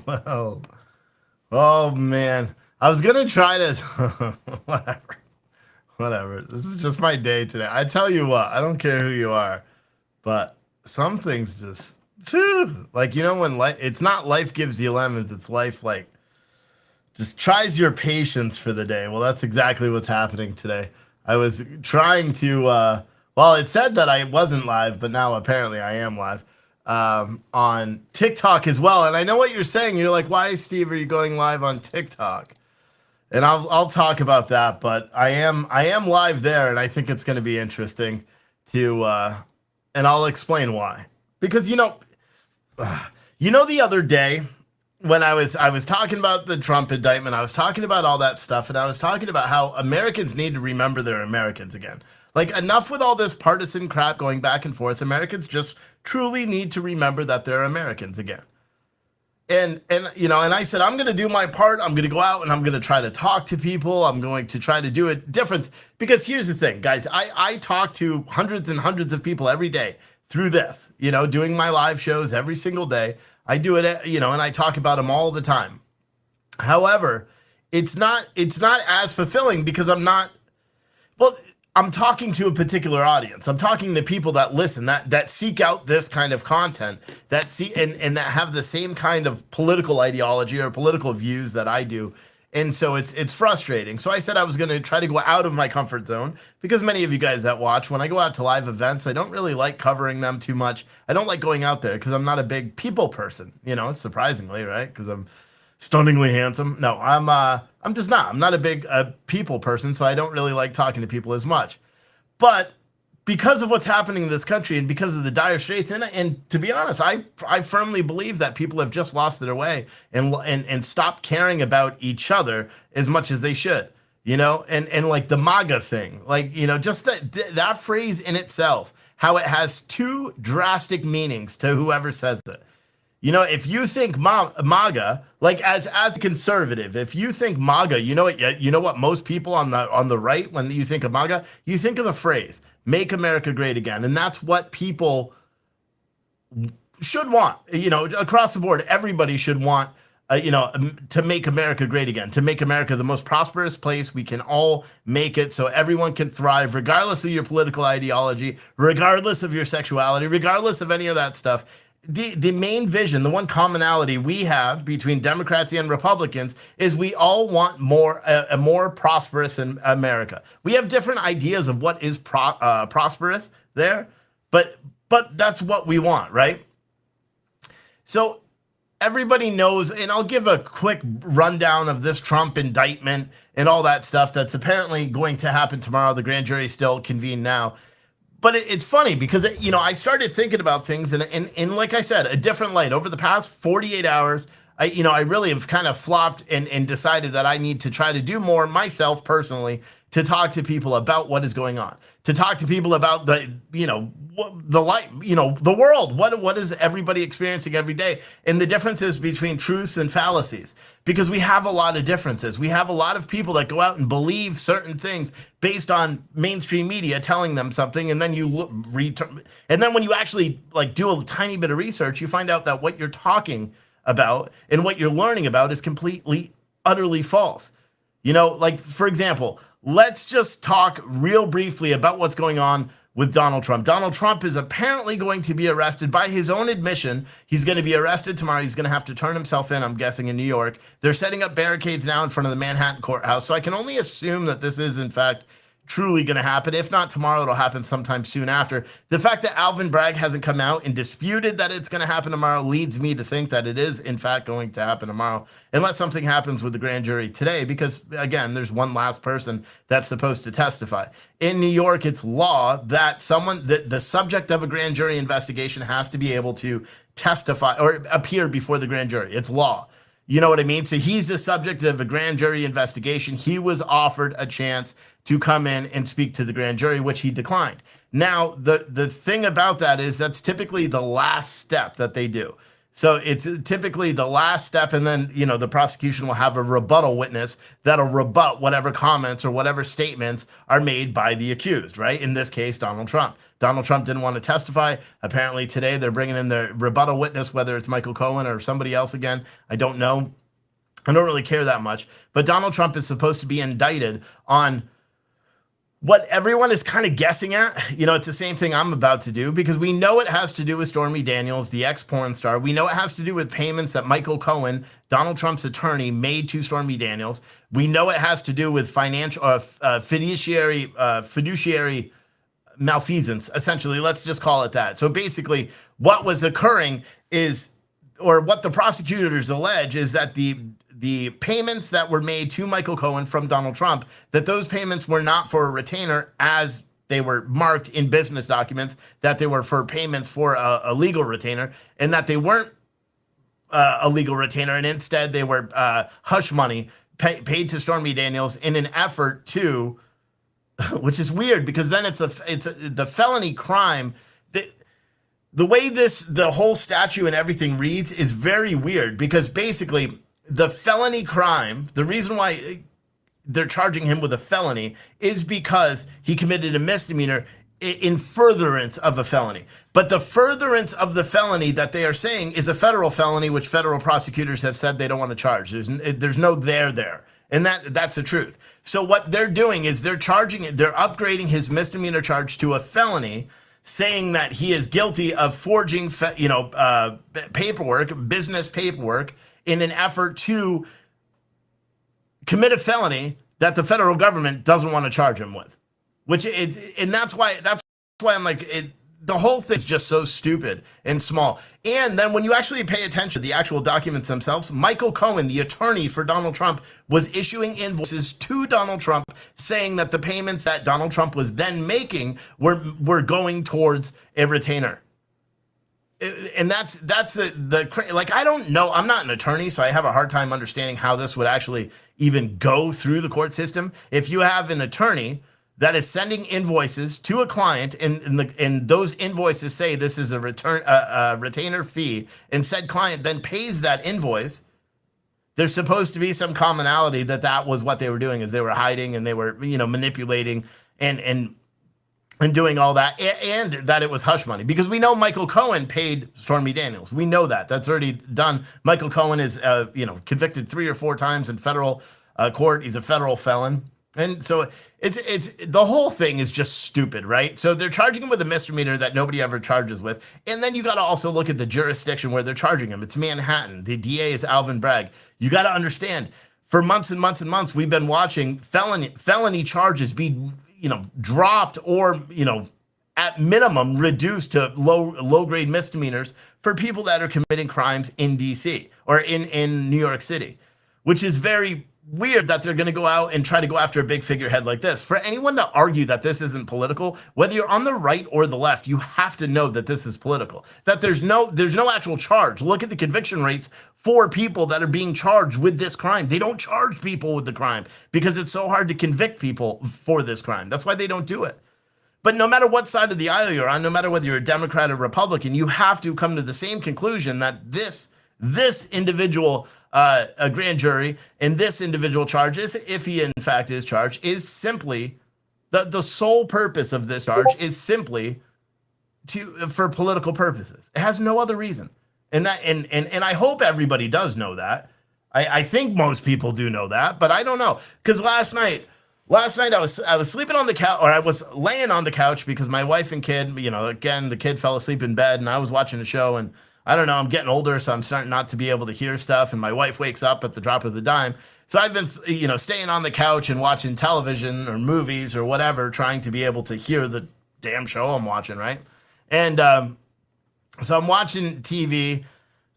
Well, oh man, I was gonna try to whatever, whatever. This is just my day today. I tell you what, I don't care who you are, but some things just phew, like when life, it's not life gives you lemons, it's life like just tries your patience for the day. Well, that's exactly what's happening today. I was trying to, well, it said that I wasn't live, but now apparently I am live on TikTok as well. And I know what you're saying. You're like, why, Steve, are you going live on TikTok? And I'll talk about that, but I am live there, and I think it's going to be interesting to, and I'll explain why. Because the other day when I was talking about the Trump indictment, I was talking about all that stuff, and I was talking about how Americans need to remember they're Americans again. Like enough with all this partisan crap going back and forth. Americans just truly need to remember that they're Americans again. And I said I'm going to do my part. I'm going to go out and I'm going to try to talk to people. I'm going to try to do it different because here's the thing, guys. I talk to hundreds and hundreds of people every day through this. Doing my live shows every single day. I do it, and I talk about them all the time. However, it's not as fulfilling because I'm talking to a particular audience. I'm talking to people that listen, that seek out this kind of content, that see and that have the same kind of political ideology or political views that I do. And so it's frustrating. So I said I was going to try to go out of my comfort zone because many of you guys that watch, when I go out to live events, I don't really like covering them too much. I don't like going out there because I'm not a big people person, surprisingly, right? Because I'm stunningly handsome. No, I'm just not. I'm not a big people person, so I don't really like talking to people as much. But because of what's happening in this country and because of the dire straits, and to be honest, I firmly believe that people have just lost their way and stopped caring about each other as much as they should. And like the MAGA thing, like just that phrase in itself, how it has two drastic meanings to whoever says it. If you think MAGA, like as a conservative, if you think MAGA, you know what most people on the right, when you think of MAGA, you think of the phrase "Make America Great Again," and that's what people should want. Across the board, everybody should want, to make America great again, to make America the most prosperous place. We can all make it so everyone can thrive, regardless of your political ideology, regardless of your sexuality, regardless of any of that stuff. The main vision, the one commonality we have between Democrats and Republicans is we all want a more prosperous in America. We have different ideas of what is prosperous there, but that's what we want, right? So everybody knows, and I'll give a quick rundown of this Trump indictment and all that stuff that's apparently going to happen tomorrow. The grand jury still convened now. But it's funny because, I started thinking about things and like I said, a different light. Over the past 48 hours, I really have kind of flopped and decided that I need to try to do more myself personally to talk to people about what is going on, to talk to people about the light, the world. What is everybody experiencing every day? And the differences between truths and fallacies, because we have a lot of differences. We have a lot of people that go out and believe certain things based on mainstream media telling them something, and then and then when you actually do a tiny bit of research, you find out that what you're talking about and what you're learning about is completely, utterly false. For example, let's just talk real briefly about what's going on with Donald Trump. Donald Trump is apparently going to be arrested by his own admission. He's going to be arrested tomorrow. He's going to have to turn himself in, I'm guessing, in New York. They're setting up barricades now in front of the Manhattan courthouse. So I can only assume that this is, in fact, truly going to happen. If not tomorrow, it'll happen sometime soon after. The fact that Alvin Bragg hasn't come out and disputed that it's going to happen tomorrow leads me to think that it is, in fact, going to happen tomorrow, unless something happens with the grand jury today, because, again, there's one last person that's supposed to testify. In New York, it's law that the subject of a grand jury investigation has to be able to testify or appear before the grand jury. It's law. You know what I mean? So he's the subject of a grand jury investigation. He was offered a chance to come in and speak to the grand jury, which he declined. Now, the thing about that is that's typically the last step that they do. So it's typically the last step, and then the prosecution will have a rebuttal witness that'll rebut whatever comments or whatever statements are made by the accused, right? In this case, Donald Trump. Donald Trump didn't want to testify. Apparently today they're bringing in the rebuttal witness, whether it's Michael Cohen or somebody else again. I don't know. I don't really care that much. But Donald Trump is supposed to be indicted on what everyone is kind of guessing at. It's the same thing I'm about to do, because we know it has to do with Stormy Daniels, the ex-porn star. We know it has to do with payments that Michael Cohen, Donald Trump's attorney, made to Stormy Daniels. We know it has to do with financial fiduciary malfeasance, essentially. Let's just call it that. So basically, what was occurring is, or what the prosecutors allege, is that the payments that were made to Michael Cohen from Donald Trump, that those payments were not for a retainer as they were marked in business documents, that they were for payments for a legal retainer, and that they weren't a legal retainer, and instead they were hush money paid to Stormy Daniels in an effort to, which is weird, because then it's the felony crime. The way the whole statute and everything reads is very weird, because basically the felony crime, the reason why they're charging him with a felony is because he committed a misdemeanor in furtherance of a felony. But the furtherance of the felony that they are saying is a federal felony, which federal prosecutors have said they don't want to charge. There's no there. And that's the truth. So what they're doing is they're upgrading his misdemeanor charge to a felony, saying that he is guilty of forging, paperwork, business paperwork, in an effort to commit a felony that the federal government doesn't want to charge him with. And that's why I'm like, the whole thing's just so stupid and small. And then when you actually pay attention to the actual documents themselves, Michael Cohen, the attorney for Donald Trump, was issuing invoices to Donald Trump saying that the payments that Donald Trump was then making were going towards a retainer. And that's like, I don't know. I'm not an attorney, so I have a hard time understanding how this would actually even go through the court system. If you have an attorney that is sending invoices to a client, and those invoices say this is a retainer fee, and said client then pays that invoice, there's supposed to be some commonality that was what they were doing, is they were hiding and they were manipulating and doing all that, and that it was hush money, because we know Michael Cohen paid Stormy Daniels. We know that. That's already done. Michael Cohen is, convicted 3 or 4 times in federal court. He's a federal felon. And so it's the whole thing is just stupid, right? So they're charging him with a misdemeanor that nobody ever charges with. And then you got to also look at the jurisdiction where they're charging him. It's Manhattan. The DA is Alvin Bragg. You got to understand, for months and months and months, we've been watching felony charges be dropped, or at minimum reduced to low grade misdemeanors for people that are committing crimes in DC or in New York City, which is very weird that they're going to go out and try to go after a big figurehead like this. For anyone to argue that this isn't political, whether you're on the right or the left, you have to know that this is political, that there's no actual charge. Look at the conviction rates for people that are being charged with this crime. They don't charge people with the crime because it's so hard to convict people for this crime. That's why they don't do it. But no matter what side of the aisle you're on, no matter whether you're a Democrat or Republican, you have to come to the same conclusion that this individual a grand jury and this individual charges, if he in fact is charged, is simply the sole purpose of this charge is simply for political purposes. It has no other reason. And I hope everybody does know that. I think most people do know that, but I don't know. Because last night I was sleeping on the couch, or I was laying on the couch because my wife and kid, again, the kid fell asleep in bed and I was watching a show, and I don't know, I'm getting older, so I'm starting not to be able to hear stuff, and my wife wakes up at the drop of the dime. So I've been, staying on the couch and watching television or movies or whatever, trying to be able to hear the damn show I'm watching, right? And so I'm watching TV.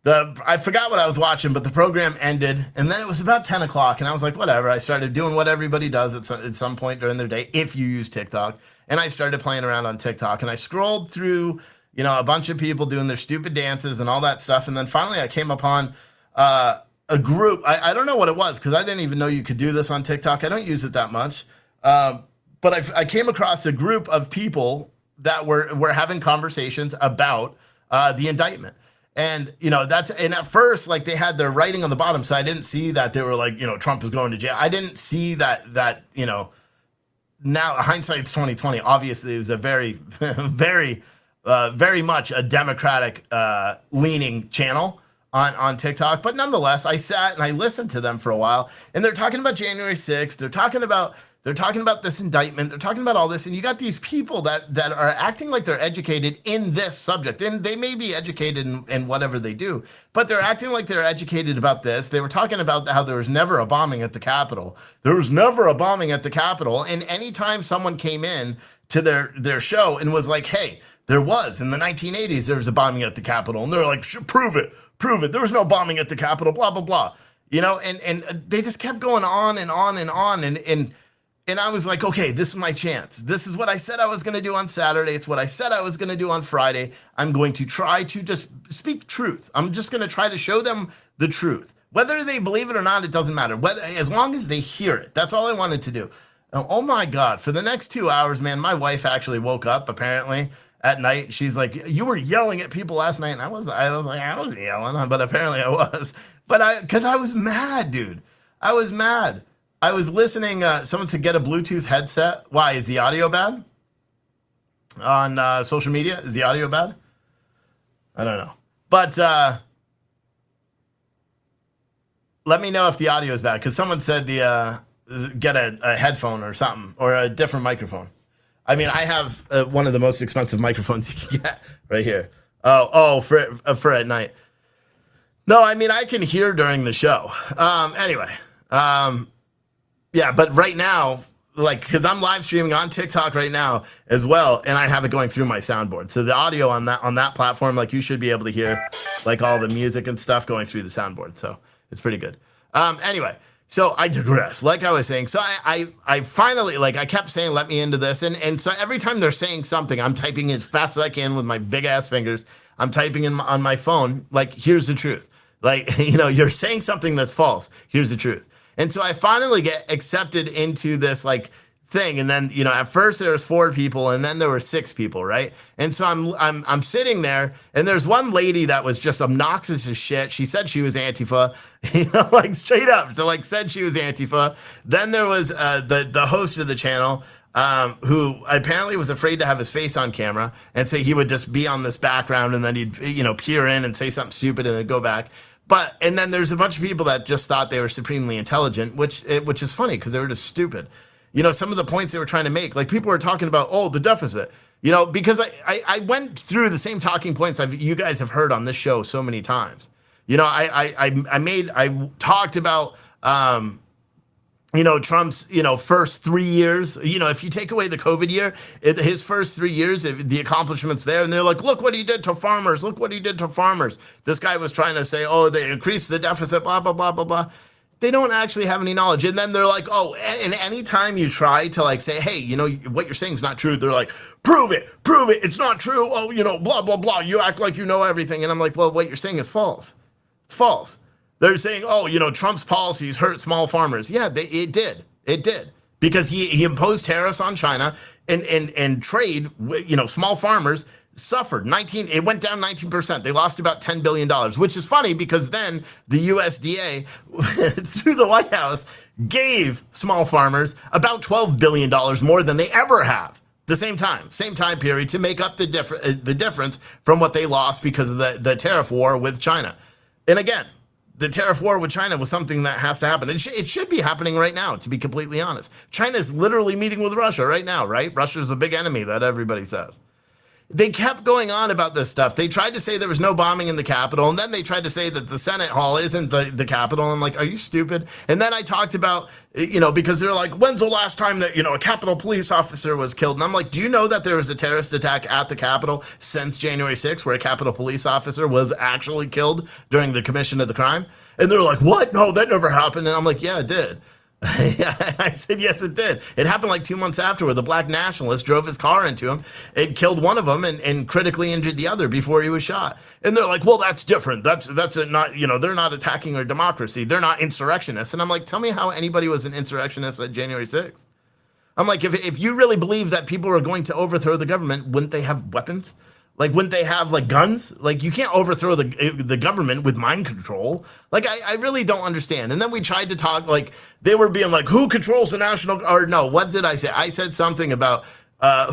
I forgot what I was watching, but the program ended, and then it was about 10 o'clock, and I was like, whatever. I started doing what everybody does at some point during their day, if you use TikTok, and I started playing around on TikTok, and I scrolled through a bunch of people doing their stupid dances and all that stuff. And then finally I came upon a group. I don't know what it was, because I didn't even know you could do this on TikTok. I don't use it that much. But I came across a group of people that were having conversations about the indictment. And, and at first, like, they had their writing on the bottom. So I didn't see that they were like, Trump is going to jail. I didn't see that, now hindsight's 2020. Obviously, it was a very, very much a Democratic leaning channel on TikTok. But nonetheless, I sat and I listened to them for a while, and they're talking about January 6th. They're talking about this indictment. They're talking about all this, and you got these people that are acting like they're educated in this subject, and they may be educated in whatever they do, but they're acting like they're educated about this. They were talking about how there was never a bombing at the Capitol. There was never a bombing at the Capitol, and anytime someone came in to their show and was like, hey, there was, in the 1980s, there was a bombing at the Capitol, and they're like, prove it. There was no bombing at the Capitol, blah, blah, blah. And they just kept going on and on and on, and I was like, okay, this is my chance. This is what I said I was going to do on Saturday. It's what I said I was going to do on Friday. I'm going to try to just speak truth. I'm just going to try to show them the truth. Whether they believe it or not, it doesn't matter. As long as they hear it. That's all I wanted to do. Oh my God. For the next 2 hours, man, my wife actually woke up, apparently, at night. She's like, you were yelling at people last night. And I was like, I wasn't yelling, but apparently I was. Because I was mad, dude. I was mad. I was listening, someone said get a Bluetooth headset. Why, is the audio bad? On social media, is the audio bad? I don't know. But let me know if the audio is bad, because someone said get a headphone or something, or a different microphone. I mean, I have one of the most expensive microphones you can get right here. For at night. No, I mean, I can hear during the show. Anyway. Yeah, but right now, like, because I'm live streaming on TikTok right now as well, and I have it going through my soundboard. So the audio on that platform, like, you should be able to hear, like, all the music and stuff going through the soundboard. So it's pretty good. Anyway, so I digress. Like I was saying, so I finally, like, I kept saying, let me into this. And so every time they're saying something, I'm typing as fast as I can with my big ass fingers. I'm typing in on my phone, like, here's the truth. Like, you're saying something that's false. Here's the truth. And so I finally get accepted into this, like, thing. And then, at first there was 4 people, and then there were 6 people, right? And so I'm sitting there, and there's one lady that was just obnoxious as shit. She said she was Antifa, like, straight up. So, like, said she was Antifa. Then there was the host of the channel, who apparently was afraid to have his face on camera, and so he would just be on this background, and then he'd, peer in and say something stupid and then go back. And then there's a bunch of people that just thought they were supremely intelligent, which is funny because they were just stupid. Some of the points they were trying to make, like, people were talking about, the deficit, because I went through the same talking points you guys have heard on this show so many times. I talked about, Trump's, first 3 years, if you take away the COVID year, his first 3 years, the accomplishments there, and they're like, look what he did to farmers. Look what he did to farmers. This guy was trying to say, they increased the deficit, blah, blah, blah, blah, blah. They don't actually have any knowledge. And then they're like, and anytime you try to, like, say, hey, what you're saying is not true, they're like, prove it, it's not true. Blah, blah, blah. You act like you know everything. And I'm like, well, what you're saying is false. It's false. They're saying, Trump's policies hurt small farmers. Yeah, it did. It did. Because he imposed tariffs on China, and trade, small farmers suffered. It went down 19%. They lost about $10 billion, which is funny because then the USDA, through the White House, gave small farmers about $12 billion more than they ever have. The same time period, to make up the difference from what they lost because of the tariff war with China. And again, the tariff war with China was something that has to happen. It should be happening right now, to be completely honest. China is literally meeting with Russia right now, right? Russia's a big enemy that everybody says. They kept going on about this stuff. They tried to say there was no bombing in the Capitol, and then they tried to say that the Senate Hall isn't the Capitol. I'm like, are you stupid? And then I talked about, because they're like, when's the last time that, a Capitol police officer was killed? And I'm like, do you know that there was a terrorist attack at the Capitol since January 6th where a Capitol police officer was actually killed during the commission of the crime? And they're like, what? No, that never happened. And I'm like, yeah, it did. I said, yes, it did. It happened like 2 months after, where the black nationalist drove his car into him and killed one of them and critically injured the other before he was shot. And they're like, well, that's different. That's not, they're not attacking our democracy. They're not insurrectionists. And I'm like, tell me how anybody was an insurrectionist on January 6th. I'm like, if you really believe that people are going to overthrow the government, wouldn't they have weapons? Like, wouldn't they have like guns? Like, you can't overthrow the government with mind control. Like, I really don't understand. And then we tried to talk, like, they were being like, who controls the National Guard? Or no, what did I say? I said something about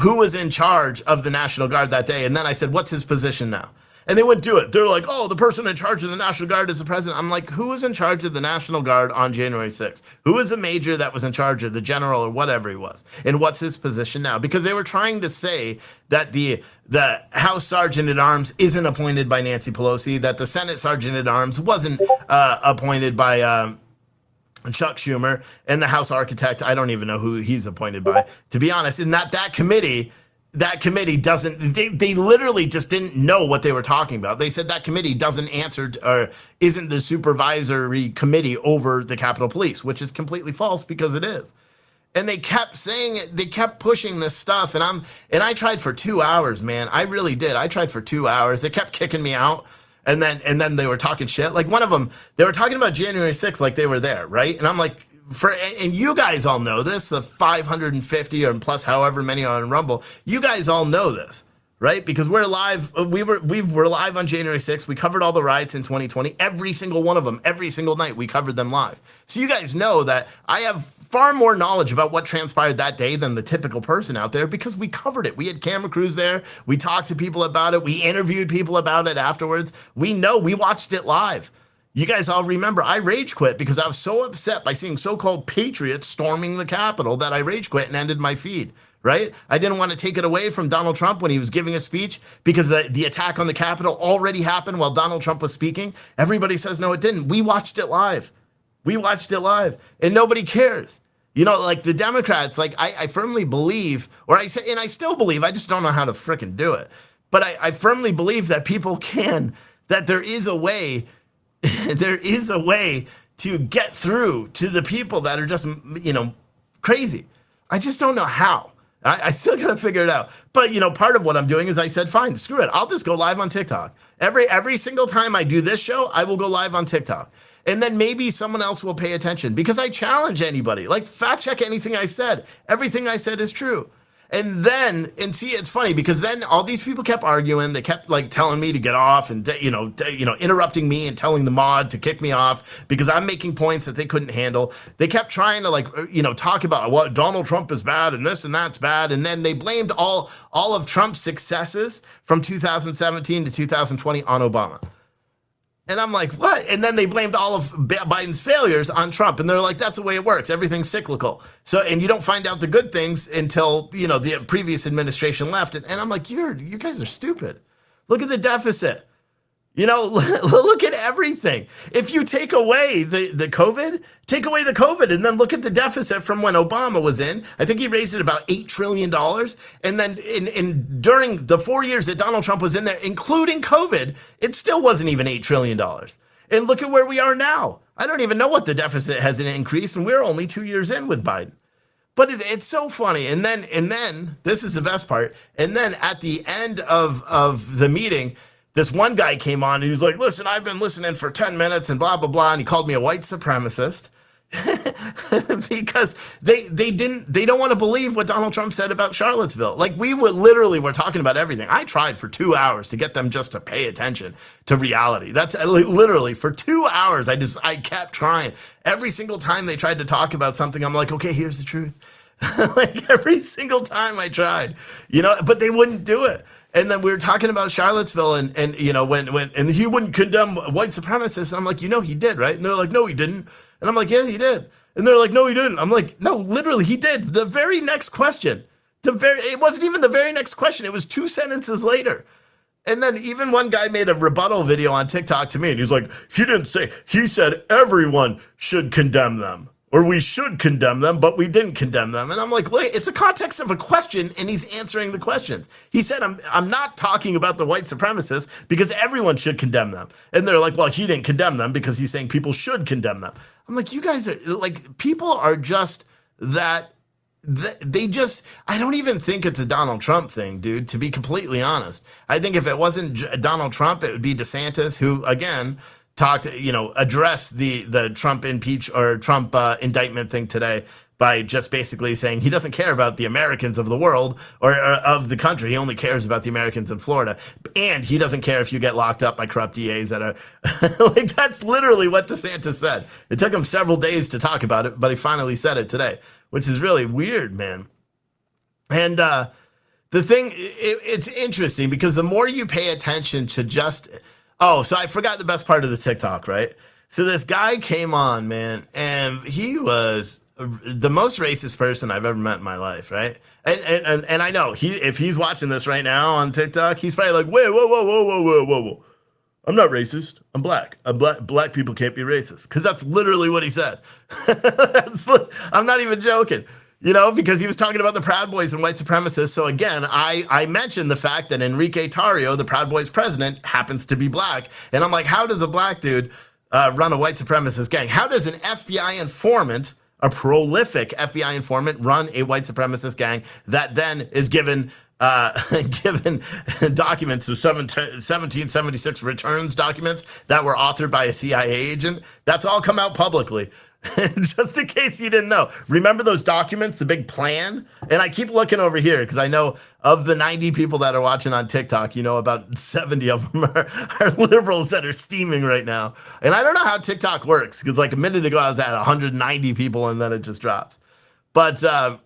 who was in charge of the National Guard that day. And then I said, what's his position now? And they wouldn't do it. They're like, oh, the person in charge of the National Guard is the president. I'm like, who was in charge of the National Guard on January 6th? Who was the major that was in charge of the general or whatever he was? And what's his position now? Because they were trying to say that the House Sergeant at Arms isn't appointed by Nancy Pelosi, that the Senate Sergeant at Arms wasn't appointed by Chuck Schumer, and the House Architect, I don't even know who he's appointed by, to be honest. And that committee doesn't, they literally just didn't know what they were talking about. They said that committee doesn't answer or isn't the supervisory committee over the Capitol Police, which is completely false because it is. And they kept saying it, they kept pushing this stuff, and I tried for 2 hours, man. I really did. I tried for 2 hours. They kept kicking me out. And then they were talking shit. Like, one of them, they were talking about January 6th like they were there, right? And I'm like, and you guys all know this, the 550 or plus however many are on Rumble, you guys all know this, right? Because we're live, we were live on January 6th. We covered all the riots in 2020, every single one of them, every single night we covered them live. So you guys know that I have far more knowledge about what transpired that day than the typical person out there because we covered it. We had camera crews there. We talked to people about it. We interviewed people about it afterwards. We know, we watched it live. You guys all remember I rage quit because I was so upset by seeing so-called patriots storming the Capitol that I rage quit and ended my feed, right? I didn't want to take it away from Donald Trump when he was giving a speech because the attack on the Capitol already happened while Donald Trump was speaking. Everybody says, no, it didn't. We watched it live. We watched it live and nobody cares. You know, like the Democrats, like I firmly believe, or I say, and I still believe, I just don't know how to frickin' do it. But I firmly believe that people can, that there is a way, there is a way to get through to the people that are just, you know, crazy. I just don't know how. I still got to figure it out. But, you know, part of what I'm doing is I said, fine, screw it. I'll just go live on TikTok. Every single time I do this show, I will go live on TikTok. And then maybe someone else will pay attention because I challenge anybody. Like, fact check anything I said. Everything I said is true. And then, and see, it's funny because then all these people kept arguing. They kept like telling me to get off and, interrupting me and telling the mod to kick me off because I'm making points that they couldn't handle. They kept trying to talk about what Donald Trump is bad and this and that's bad. And then they blamed all of Trump's successes from 2017 to 2020 on Obama. And I'm like, what? And then they blamed all of Biden's failures on Trump. And they're like, that's the way it works. Everything's cyclical. So, and you don't find out the good things until, the previous administration left. And I'm like, you guys are stupid. Look at the deficit. Look at everything. If you take away the COVID, and then look at the deficit from when Obama was in. I think he raised it about $8 trillion. And then during the 4 years that Donald Trump was in there, including COVID, it still wasn't even $8 trillion. And look at where we are now. I don't even know what the deficit has increased, and we're only 2 years in with Biden. But it's so funny. And then this is the best part. And then at the end of the meeting, this one guy came on and he was like, listen, I've been listening for 10 minutes and blah, blah, blah. And he called me a white supremacist because they don't want to believe what Donald Trump said about Charlottesville. Like we were talking about everything. I tried for 2 hours to get them just to pay attention to reality. That's literally for 2 hours. I kept trying. Every single time they tried to talk about something, I'm like, okay, here's the truth. Like every single time I tried, but they wouldn't do it. And then we were talking about Charlottesville and when he wouldn't condemn white supremacists. And I'm like, he did, right? And they're like, no, he didn't. And I'm like, yeah, he did. And they're like, no, he didn't. I'm like, no, literally, he did. The very next question, it wasn't even the very next question. It was 2 sentences later. And then even one guy made a rebuttal video on TikTok to me. And he's like, he said everyone should condemn them. Or we should condemn them, but we didn't condemn them. And I'm like, look, it's a context of a question, and he's answering the questions. He said, I'm not talking about the white supremacists because everyone should condemn them. And they're like, well, he didn't condemn them because he's saying people should condemn them. I'm like, you guys are like, people are just that. I don't even think it's a Donald Trump thing, dude, to be completely honest. I think if it wasn't Donald Trump, it would be DeSantis, who, again, addressed the Trump Trump indictment thing today. by just basically saying he doesn't care about the Americans of the world or of the country. He only cares about the Americans in Florida. And he doesn't care if you get locked up by corrupt DAs that are like, that's literally what DeSantis said. It took him several days to talk about it, but he finally said it today, which is really weird, man. And the thing, it's interesting because the more you pay attention to just, oh, so I forgot the best part of the TikTok, right? So this guy came on, man, and he was the most racist person I've ever met in my life, right? And I know if he's watching this right now on TikTok, he's probably like, wait, whoa. I'm not racist. I'm black. Black people can't be racist. Because that's literally what he said. I'm not even joking. You know, because he was talking about the Proud Boys and white supremacists. So again, I mentioned the fact that Enrique Tarrio, the Proud Boys president, happens to be black. And I'm like, how does a black dude run a white supremacist gang? How does an FBI informant, a prolific FBI informant, run a white supremacist gang that then is given documents, the 1776 returns documents that were authored by a CIA agent? That's all come out publicly. Just in case you didn't know. Remember those documents, the big plan? And I keep looking over here because I know of the 90 people that are watching on TikTok, you know, about 70 of them are liberals that are steaming right now. And I don't know how TikTok works because like a minute ago I was at 190 people and then it just drops. But the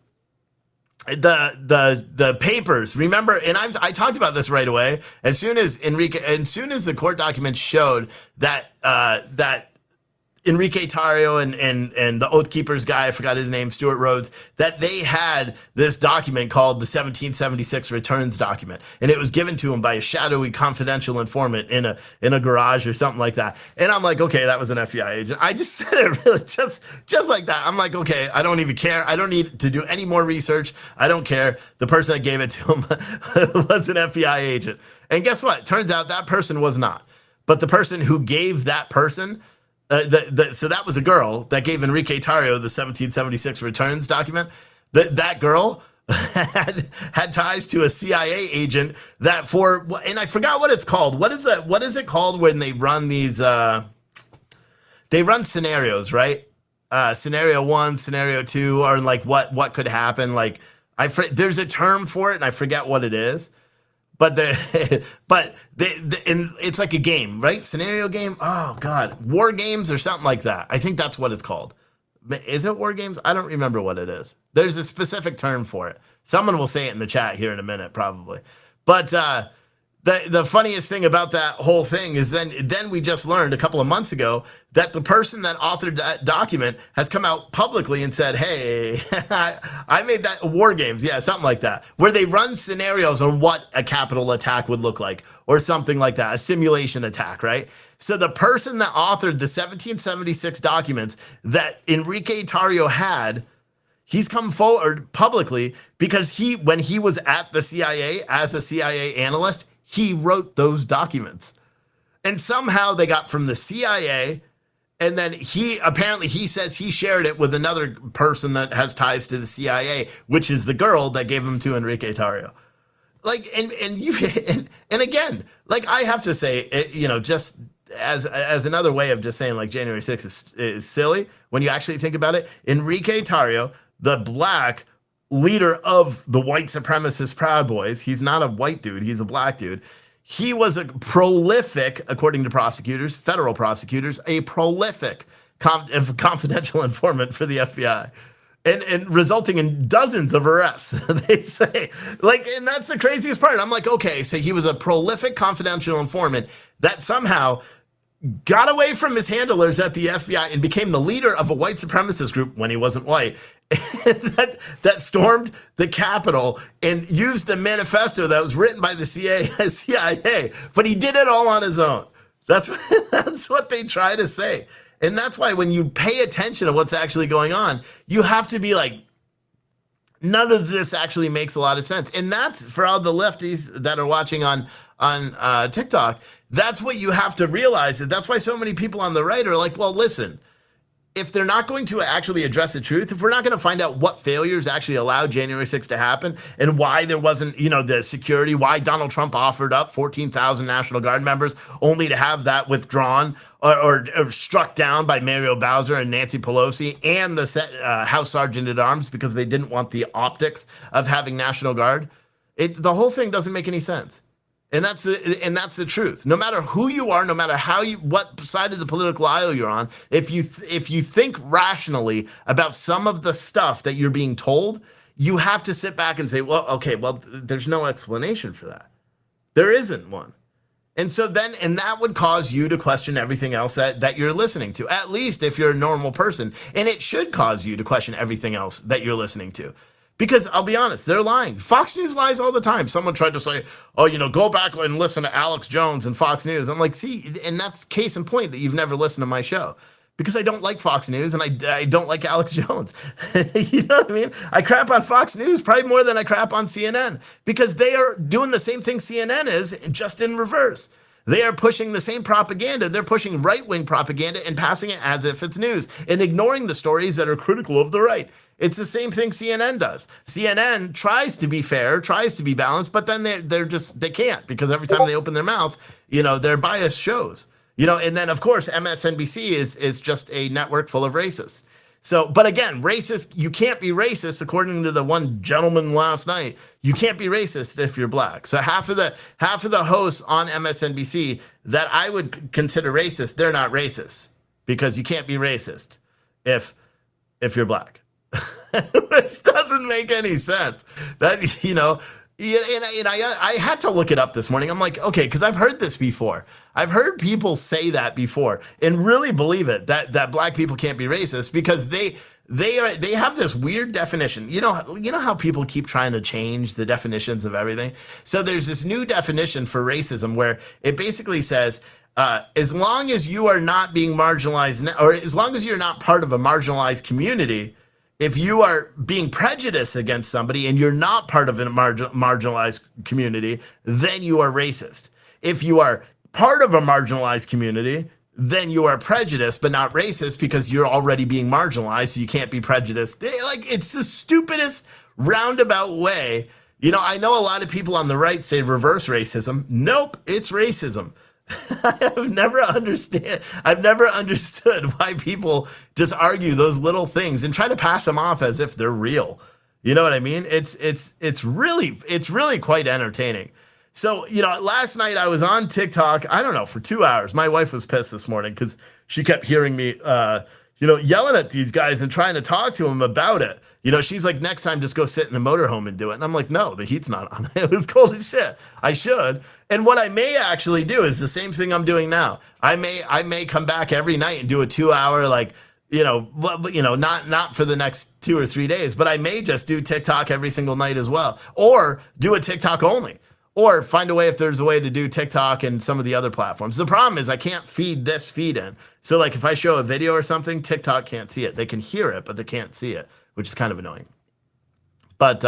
papers, remember, and I talked about this right away. As soon as the court documents showed that Enrique Tarrio and the Oath Keepers guy, I forgot his name, Stuart Rhodes, that they had this document called the 1776 returns document. And it was given to him by a shadowy confidential informant in a garage or something like that. And I'm like, okay, that was an FBI agent. I just said it really just like that. I'm like, okay, I don't even care. I don't need to do any more research. I don't care. The person that gave it to him was an FBI agent. And guess what? Turns out that person was not. But the person who gave that person, so that was a girl that gave Enrique Tarrio the 1776 returns document. That girl had ties to a CIA agent that and I forgot what it's called. What is it called when they run these? They run scenarios, right? Scenario 1, scenario 2, or like what could happen. Like there's a term for it, and I forget what it is. But it's like a game, right? Scenario game. Oh God, war games or something like that. I think that's what it's called. Is it war games? I don't remember what it is. There's a specific term for it. Someone will say it in the chat here in a minute, probably. But the funniest thing about that whole thing is then we just learned a couple of months ago that the person that authored that document has come out publicly and said, hey, I made that war games. Yeah, something like that, where they run scenarios on what a capital attack would look like or something like that, a simulation attack, right? So the person that authored the 1776 documents that Enrique Tarrio had, he's come forward publicly because when he was at the CIA as a CIA analyst, he wrote those documents. And somehow they got from the CIA, and then he says he shared it with another person that has ties to the CIA, which is the girl that gave him to Enrique Tarrio. Like, and again, like I have to say, you know, just as another way of just saying like January 6th is silly when you actually think about it. Enrique Tarrio, the black leader of the white supremacist Proud Boys, he's not a white dude, he's a black dude. He was a prolific, according to prosecutors, federal prosecutors, a prolific confidential informant for the FBI. And resulting in dozens of arrests, they say. Like, and that's the craziest part. I'm like, okay, so he was a prolific confidential informant that somehow got away from his handlers at the FBI and became the leader of a white supremacist group when he wasn't white. that stormed the Capitol and used the manifesto that was written by the CIA, but he did it all on his own. That's what they try to say. And that's why when you pay attention to what's actually going on, you have to be like, none of this actually makes a lot of sense. And that's for all the lefties that are watching on TikTok. That's what you have to realize. That's why so many people on the right are like, well, listen, if they're not going to actually address the truth, if we're not going to find out what failures actually allowed January 6th to happen and why there wasn't, the security, why Donald Trump offered up 14,000 National Guard members only to have that withdrawn or struck down by Mario Bowser and Nancy Pelosi and the House Sergeant at Arms because they didn't want the optics of having National Guard. The whole thing doesn't make any sense. And that's the truth. No matter who you are, no matter what side of the political aisle you're on, if you think rationally about some of the stuff that you're being told, you have to sit back and say, well, okay, well, there's no explanation for that. There isn't one. And so and that would cause you to question everything else that you're listening to, at least if you're a normal person. And it should cause you to question everything else that you're listening to. Because I'll be honest, they're lying. Fox News lies all the time. Someone tried to say, go back and listen to Alex Jones and Fox News. I'm like, see, and that's case in point that you've never listened to my show. Because I don't like Fox News and I don't like Alex Jones. You know what I mean? I crap on Fox News probably more than I crap on CNN. Because they are doing the same thing CNN is, just in reverse. They are pushing the same propaganda. They're pushing right-wing propaganda and passing it as if it's news and ignoring the stories that are critical of the right. It's the same thing CNN does. CNN tries to be fair, tries to be balanced, but then they can't, because every time they open their mouth, their bias shows. And then of course MSNBC is just a network full of racists. So, but again, racist, you can't be racist, according to the one gentleman last night. You can't be racist if you're black. So half of the hosts on MSNBC that I would consider racist, they're not racist, because you can't be racist if you're black. Which doesn't make any sense. That, and I had to look it up this morning. I'm like, okay, because I've heard this before. I've heard people say that before and really believe it, that black people can't be racist, because they have this weird definition. You know how people keep trying to change the definitions of everything? So there's this new definition for racism where it basically says, as long as you are not being marginalized, or as long as you're not part of a marginalized community, if you are being prejudiced against somebody and you're not part of a marginalized community, then you are racist. If you are part of a marginalized community, then you are prejudiced but not racist, because you're already being marginalized, so you can't be prejudiced. It's the stupidest roundabout way. I know a lot of people on the right say reverse racism. Nope, it's racism. I've never understood why people just argue those little things and try to pass them off as if they're real. You know what I mean? It's really quite entertaining. So, last night I was on TikTok, I don't know, for 2 hours. My wife was pissed this morning because she kept hearing me, yelling at these guys and trying to talk to them about it. She's like, next time just go sit in the motorhome and do it. And I'm like, no, the heat's not on. It was cold as shit. I should. And what I may actually do is the same thing I'm doing now. I may come back every night and do a 2 hour, not for the next 2 or 3 days, but I may just do TikTok every single night as well, or do a TikTok only, or find a way, if there's a way to do TikTok and some of the other platforms. The problem is I can't feed this feed in. So if I show a video or something, TikTok can't see it. They can hear it, but they can't see it, which is kind of annoying. But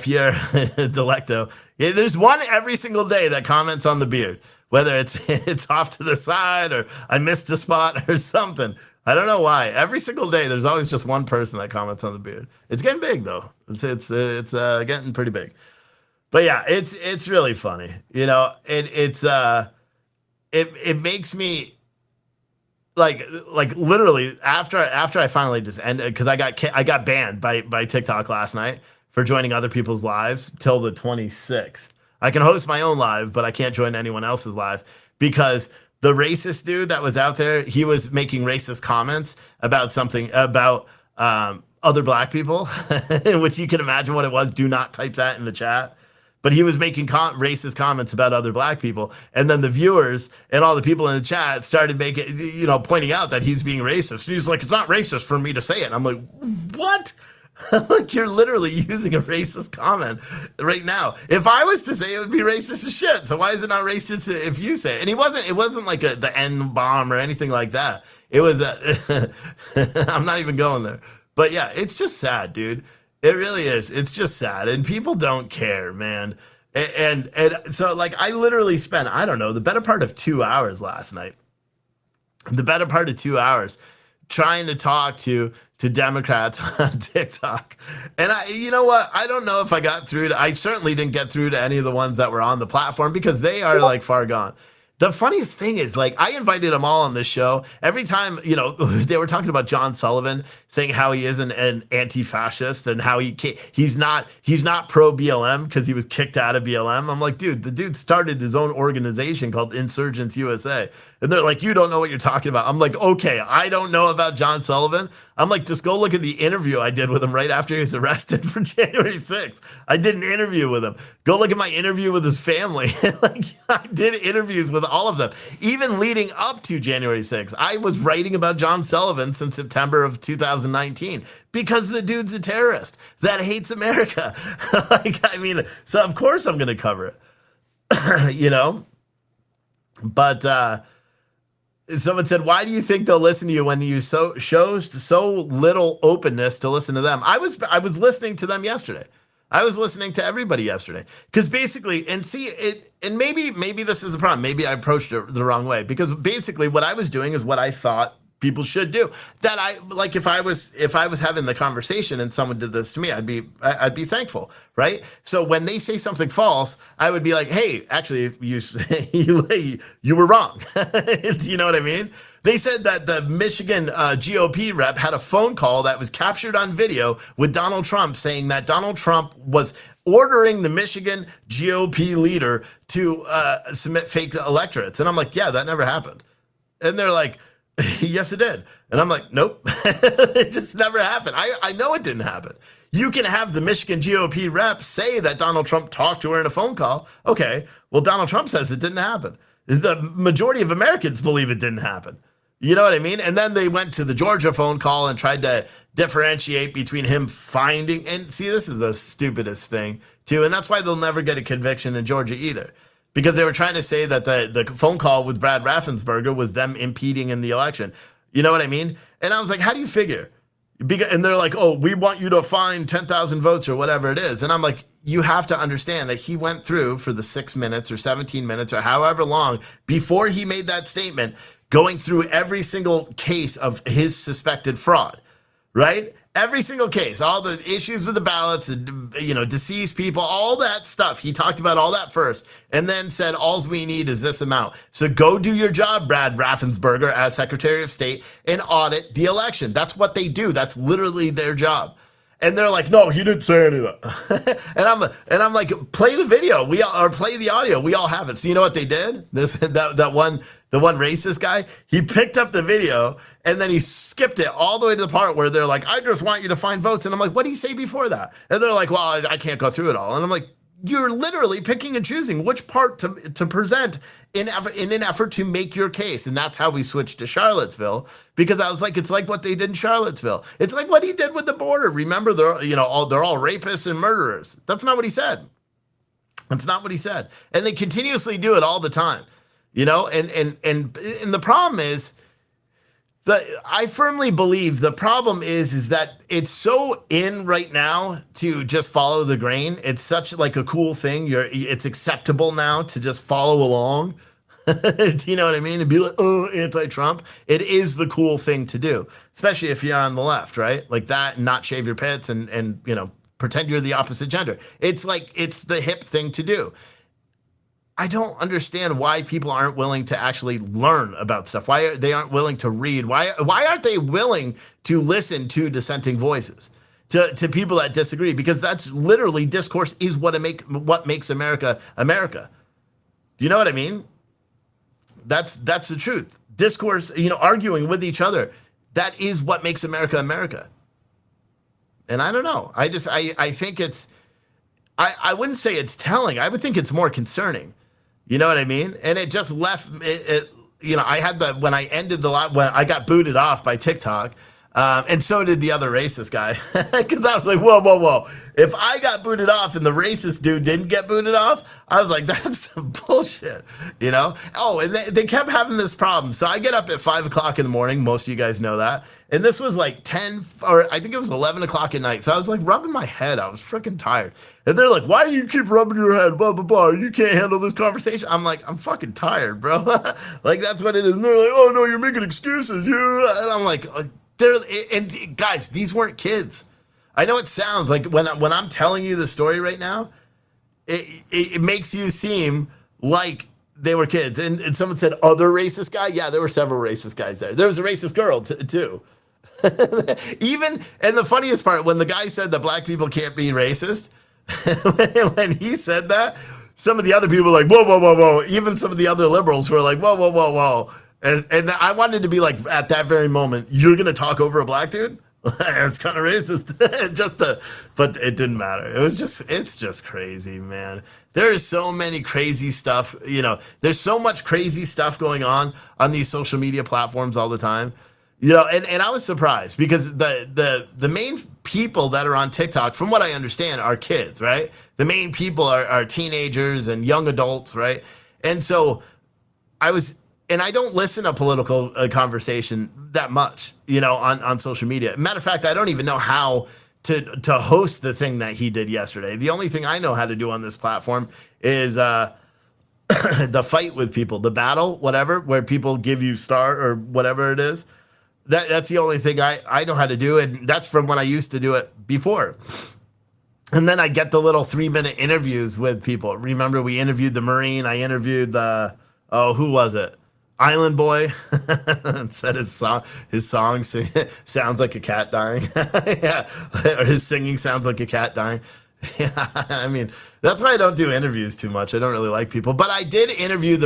Pierre Delecto, there's one every single day that comments on the beard, whether it's off to the side or I missed a spot or something. I don't know why. Every single day, there's always just one person that comments on the beard. It's getting big though. It's getting pretty big. But yeah, it's really funny. It makes me like literally after I finally just ended, because I got banned by TikTok last night for joining other people's lives till the 26th. I can host my own live, but I can't join anyone else's live, because the racist dude that was out there, he was making racist comments about something about other black people, which you can imagine what it was. Do not type that in the chat. But he was making racist comments about other black people. And then the viewers and all the people in the chat started pointing out that he's being racist. And he's like, it's not racist for me to say it. And I'm like, what? Like, you're literally using a racist comment right now. If I was to say it, would be racist as shit. So why is it not racist if you say it? And it wasn't like the N bomb or anything like that. It was I'm not even going there. But yeah, it's just sad, dude. It really is. It's just sad. And people don't care, man. And so I literally spent, I don't know, the better part of 2 hours last night. The better part of 2 hours trying to talk to Democrats on TikTok. And you know what? I don't know if I got through I certainly didn't get through to any of the ones that were on the platform because they are like far gone. The funniest thing is, like, I invited them all on this show. Every time, they were talking about John Sullivan, saying how he is an anti-fascist and how he's not pro BLM because he was kicked out of BLM. I'm like, dude, the dude started his own organization called Insurgents USA. And they're like, you don't know what you're talking about. I'm like, okay, I don't know about John Sullivan. I'm like, just go look at the interview I did with him right after he was arrested for January 6th. I did an interview with him. Go look at my interview with his family. Like, I did interviews with all of them, even leading up to January 6th. I was writing about John Sullivan since September of 2019 because the dude's a terrorist that hates America. So of course I'm going to cover it, But someone said, why do you think they'll listen to you when you shows so little openness to listen to them? I was listening to them yesterday. I was listening to everybody yesterday because basically, and maybe this is the problem. Maybe I approached it the wrong way because basically what I was doing is what I thought people should do. That if I was having the conversation and someone did this to me, I'd be thankful, right? So when they say something false, I would be like, hey, actually, you were wrong. You know what I mean? They said that the Michigan GOP rep had a phone call that was captured on video with Donald Trump saying that Donald Trump was ordering the Michigan GOP leader to submit fake electorates. And I'm like, yeah, that never happened. And they're like, yes, it did. And I'm like, nope, it just never happened. I know it didn't happen. You can have the Michigan GOP rep say that Donald Trump talked to her in a phone call. Okay, well, Donald Trump says it didn't happen. The majority of Americans believe it didn't happen. You know what I mean? And then they went to the Georgia phone call and tried to differentiate between him finding, and see, this is the stupidest thing too. And that's why they'll never get a conviction in Georgia either. Because they were trying to say that the phone call with Brad Raffensperger was them impeding in the election. You know what I mean? And I was like, how do you figure? And they're like, oh, we want you to find 10,000 votes or whatever it is. And I'm like, you have to understand that he went through for the 6 minutes or 17 minutes or however long before he made that statement, going through every single case of his suspected fraud, right? Every single case, all the issues with the ballots, deceased people, all that stuff. He talked about all that first and then said, all we need is this amount. So go do your job, Brad Raffensperger, as Secretary of State, and audit the election. That's what they do. That's literally their job. And they're like, no, he didn't say any of that. and I'm like, play the video. Or play the audio. We all have it. So you know what they did? The one racist guy, he picked up the video and then he skipped it all the way to the part where they're like, I just want you to find votes. And I'm like, what did he say before that? And they're like, well, I can't go through it all. And I'm like, you're literally picking and choosing which part to present in an effort to make your case. And that's how we switched to Charlottesville, because I was like, it's like what they did in Charlottesville. It's like what he did with the border. Remember, they're all rapists and murderers. That's not what he said. That's not what he said. And they continuously do it all the time. And the problem is that I firmly believe the problem is that it's so in right now to just follow the grain. It's such like a cool thing. It's acceptable now to just follow along. Do you know what I mean? And be like, oh, anti-Trump. It is the cool thing to do, especially if you're on the left, right? Like that, and not shave your pits and pretend you're the opposite gender. It's like, it's the hip thing to do. I don't understand why people aren't willing to actually learn about stuff. Why they aren't willing to read. Why aren't they willing to listen to dissenting voices, to people that disagree? Because that's literally, discourse is what makes America America. Do you know what I mean? That's the truth. Discourse, arguing with each other, that is what makes America America. And I don't know. I think it's, I wouldn't say it's telling. I would think it's more concerning. You know what I mean? And it just left it. I had when I ended when I got booted off by TikTok, and so did the other racist guy, because I was like, whoa. If I got booted off and the racist dude didn't get booted off, I was like, that's some bullshit, Oh, and they kept having this problem. So I get up at 5 o'clock in the morning. Most of you guys know that. And this was like 10, or I think it was 11 o'clock at night. So I was like rubbing my head. I was freaking tired. And they're like, why do you keep rubbing your head? Blah, blah, blah. You can't handle this conversation. I'm like, I'm fucking tired, bro. Like, that's what it is. And they're like, oh, no, you're making excuses. And I'm like, They're and guys, these weren't kids. I know it sounds like when I'm telling you the story right now, it makes you seem like they were kids. And someone said, other racist guy? Yeah, there were several racist guys there. There was a racist girl too. Even, and the funniest part, when the guy said that black people can't be racist, when he said that, some of the other people were like, whoa, whoa, whoa, whoa. Even some of the other liberals were like, whoa, whoa, whoa, whoa. And I wanted to be like, at that very moment, you're going to talk over a black dude? It's kind of racist. But it didn't matter. It's just crazy, man. There is so many crazy stuff, there's so much crazy stuff going on these social media platforms all the time. And I was surprised because the main people that are on TikTok, from what I understand, are kids, right? The main people are teenagers and young adults, right? And so I don't listen to political conversation that much, on social media. Matter of fact, I don't even know how to host the thing that he did yesterday. The only thing I know how to do on this platform is the fight with people, the battle, whatever, where people give you star or whatever it is. That's the only thing I know how to do, and that's from when I used to do it before. And then I get the little 3-minute interviews with people. Remember, we interviewed the Marine. I interviewed who was it? Island Boy. And said his song sounds like a cat dying. Yeah, or his singing sounds like a cat dying. Yeah, I mean, that's why I don't do interviews too much. I don't really like people, but I did interview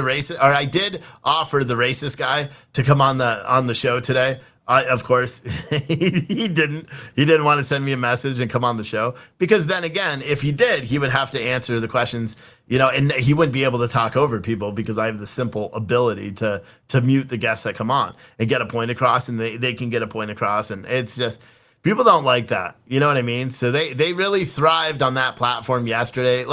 I did offer the racist guy to come on the show today. Of course, he didn't want to send me a message and come on the show, because then again, if he did, he would have to answer the questions, and he wouldn't be able to talk over people, because I have the simple ability to mute the guests that come on and get a point across, and they can get a point across, and it's just, people don't like that. You know what I mean? So they really thrived on that platform yesterday.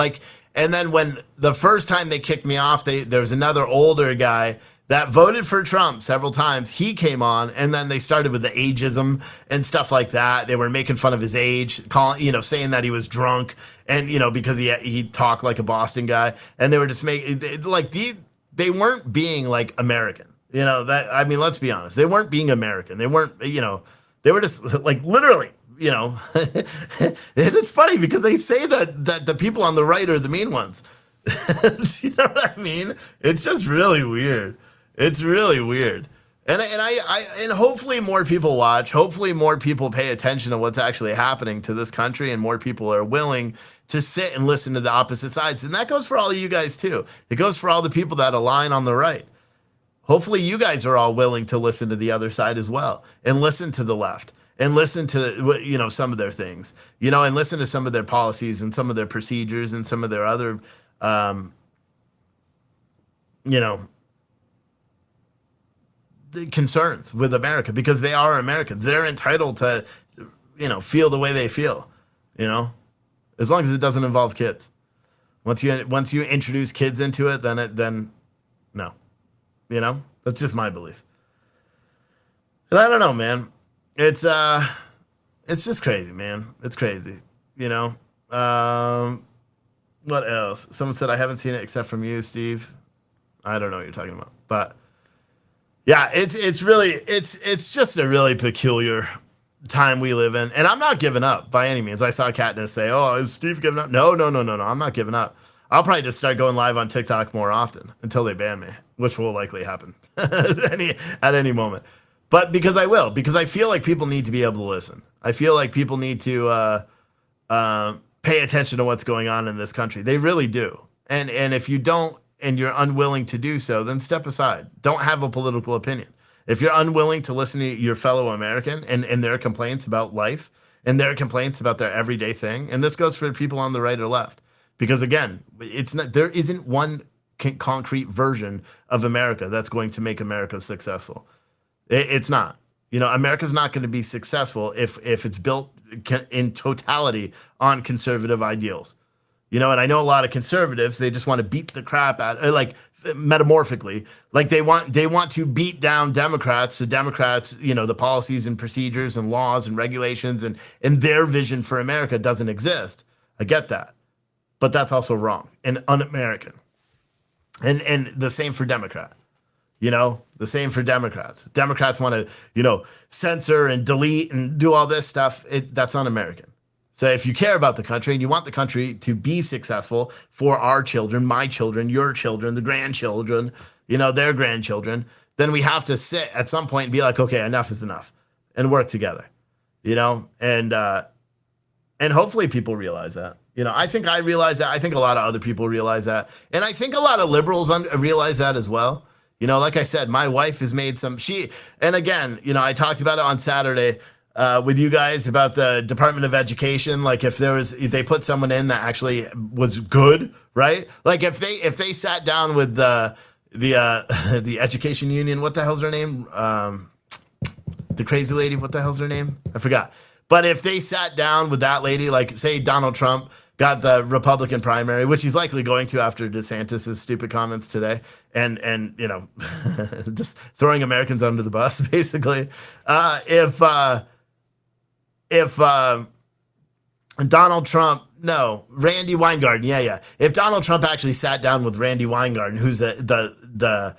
And then when the first time they kicked me off, there was another older guy that voted for Trump several times. He came on, and then they started with the ageism and stuff like that. They were making fun of his age, saying that he was drunk, and because he talked like a Boston guy, and they were just they weren't being like American. Let's be honest, they weren't being American. They weren't, they were just like literally, and it's funny because they say that the people on the right are the mean ones. You know what I mean? It's just really weird. It's really weird. And hopefully more people watch. Hopefully more people pay attention to what's actually happening to this country, and more people are willing to sit and listen to the opposite sides. And that goes for all of you guys too. It goes for all the people that align on the right. Hopefully you guys are all willing to listen to the other side as well, and listen to the left, and listen to some of their things, and listen to some of their policies and some of their procedures and some of their other concerns with America, because they are Americans. They're entitled to, feel the way they feel, as long as it doesn't involve kids. Once you introduce kids into it, then no, that's just my belief. And I don't know, man. It's just crazy, man. It's crazy, What else? Someone said, I haven't seen it except from you, Steve. I don't know what you're talking about, but yeah, it's just a really peculiar time we live in, and I'm not giving up by any means. I saw Katniss say, "Oh, is Steve giving up?" No, I'm not giving up. I'll probably just start going live on TikTok more often until they ban me, which will likely happen at any moment. But because I feel like people need to be able to listen. I feel like people need to pay attention to what's going on in this country. They really do. And if you don't, and you're unwilling to do so, then step aside. Don't have a political opinion. If you're unwilling to listen to your fellow American and their complaints about life and their complaints about their everyday thing, and this goes for people on the right or left, because again, there isn't one concrete version of America that's going to make America successful. It's not. America's not going to be successful if it's built in totality on conservative ideals. And I know a lot of conservatives, they just want to beat the crap out, like metamorphically, like they want to beat down Democrats. So Democrats, the policies and procedures and laws and regulations and their vision for America doesn't exist. I get that. But that's also wrong and un-American. And the same for Democrat. The same for Democrats. Democrats want to, censor and delete and do all this stuff. That's un-American. So if you care about the country and you want the country to be successful for our children, my children, your children, the grandchildren, their grandchildren, then we have to sit at some point and be like, okay, enough is enough, and work together, and hopefully people realize that. I think I realize that. I think a lot of other people realize that. And I think a lot of liberals realize that as well. Like I said, my wife has made and again, I talked about it on Saturday with you guys about the Department of Education. Like if they put someone in that actually was good, right? Like if they sat down with the education union, what the hell's her name? The crazy lady, what the hell's her name? I forgot. But if they sat down with that lady, like say Donald Trump got the Republican primary, which he's likely going to after DeSantis' stupid comments today, and just throwing Americans under the bus, basically. If Donald Trump, no, Randy Weingarten, yeah. If Donald Trump actually sat down with Randy Weingarten, who's the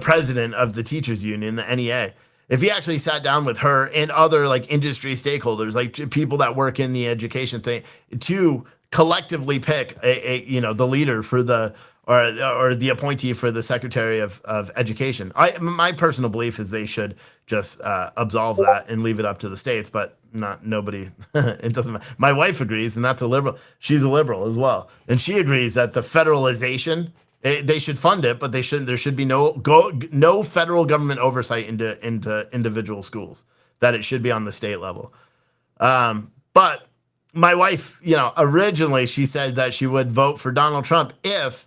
president of the teachers union, the NEA, if he actually sat down with her and other like industry stakeholders, like people that work in the education thing, to collectively pick the leader for or the appointee for the Secretary of Education, my personal belief is they should just absolve that and leave it up to the states, but nobody. It doesn't matter. My wife agrees, and that's a liberal. She's a liberal as well, and she agrees that the federalization. They should fund it, but there should be no federal government oversight into individual schools. That it should be on the state level. But my wife, originally she said that she would vote for Donald Trump if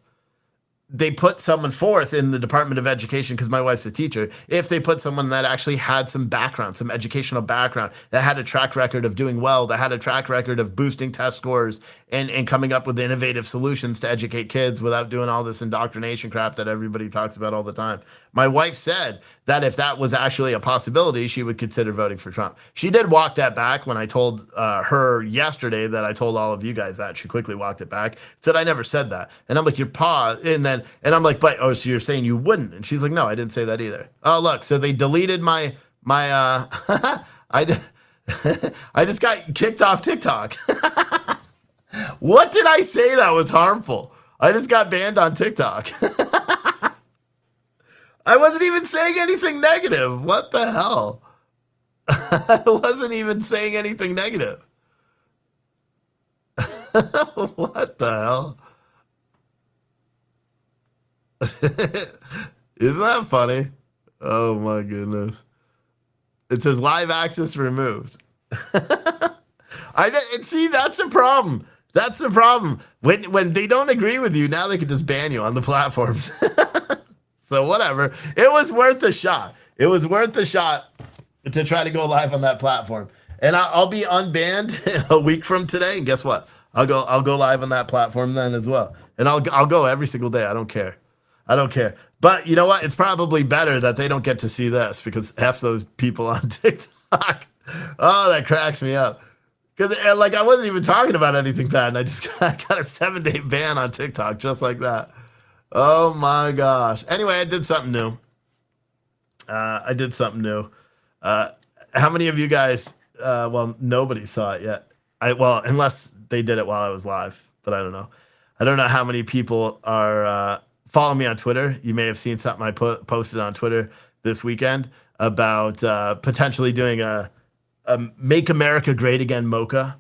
they put someone forth in the Department of Education, because my wife's a teacher, if they put someone that actually had some background, some educational background, that had a track record of doing well, that had a track record of boosting test scores and coming up with innovative solutions to educate kids without doing all this indoctrination crap that everybody talks about all the time. My wife said that if that was actually a possibility, she would consider voting for Trump. She did walk that back when I told her yesterday that I told all of you guys that. She quickly walked it back, said I never said that. And I'm like, your paw, and I'm like, so you're saying you wouldn't? And she's like, no, I didn't say that either. Oh, look, so they deleted my I just got kicked off TikTok. What did I say that was harmful? I just got banned on TikTok. I wasn't even saying anything negative. What the hell? I wasn't even saying anything negative. What the hell? Isn't that funny? Oh my goodness. It says live access removed. See, that's the problem. That's the problem. When they don't agree with you, now they can just ban you on the platforms. So whatever. It was worth a shot. It was worth a shot to try to go live on that platform. And I'll be unbanned a week from today. And guess what? I'll go live on that platform then as well. And I'll go every single day. I don't care. But you know what? It's probably better that they don't get to see this, because half those people on TikTok, oh, that cracks me up. Because I wasn't even talking about anything bad, and I just got a 7-day ban on TikTok just like that. Oh my gosh. Anyway, I did something new. How many of you guys? Well, nobody saw it yet. Unless they did it while I was live, but I don't know. I don't know how many people are following me on Twitter. You may have seen something I posted on Twitter this weekend about potentially doing a Make America Great Again mocha.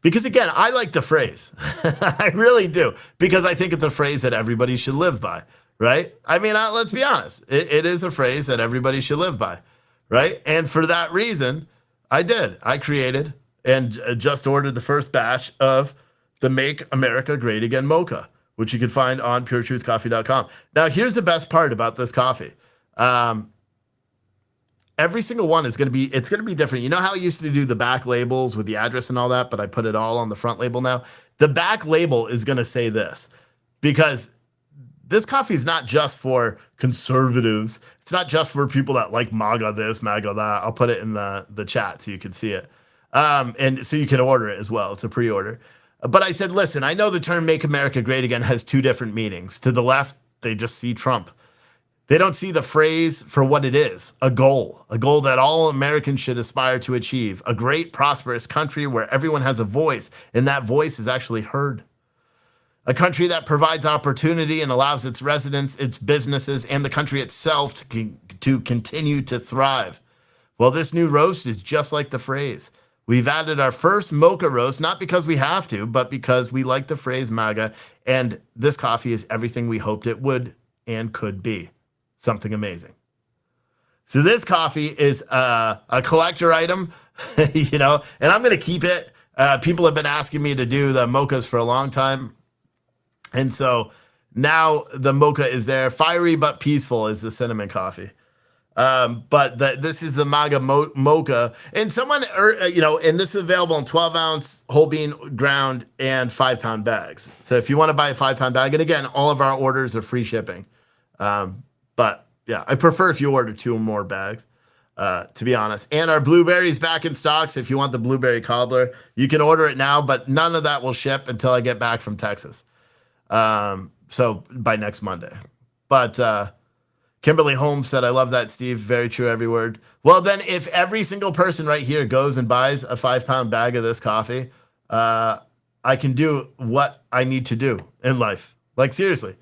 Because again, I like the phrase. I really do. Because I think it's a phrase that everybody should live by, right? I mean, let's be honest. It is a phrase that everybody should live by, right? And for that reason, I did. I created and just ordered the first batch of the Make America Great Again mocha, which you can find on puretruthcoffee.com. Now, here's the best part about this coffee. Every single one it's going to be different. You know how I used to do the back labels with the address and all that, but I put it all on the front label now? The back label is going to say this, because this coffee is not just for conservatives. It's not just for people that like MAGA this, MAGA that. I'll put it in the chat so you can see it. And so you can order it as well. It's a pre-order. But I said, listen, I know the term Make America Great Again has two different meanings. To the left, They just see Trump. They don't see the phrase for what it is, a goal that all Americans should aspire to achieve, a great, prosperous country where everyone has a voice, and that voice is actually heard. A country that provides opportunity and allows its residents, its businesses, and the country itself to continue to thrive. Well, this new roast is just like the phrase. We've added our first mocha roast, not because we have to, but because we like the phrase MAGA, and this coffee is everything we hoped it would and could be. Something amazing. So this coffee is a collector item, and I'm going to keep it. People have been asking me to do the mochas for a long time. And so now the mocha is there. Fiery but peaceful is the cinnamon coffee. But this is the MAGA mocha. And someone, and this is available in 12-ounce whole bean ground and 5-pound bags. So if you want to buy a 5-pound bag, and again, all of our orders are free shipping. But yeah, I prefer if you order 2 or more bags, to be honest. And our blueberries back in stock. So if you want the blueberry cobbler, you can order it now, but none of that will ship until I get back from Texas. So by next Monday. But Kimberly Holmes said, I love that, Steve. Very true, every word. Well, then if every single person right here goes and buys a 5-pound bag of this coffee, I can do what I need to do in life. Like, seriously.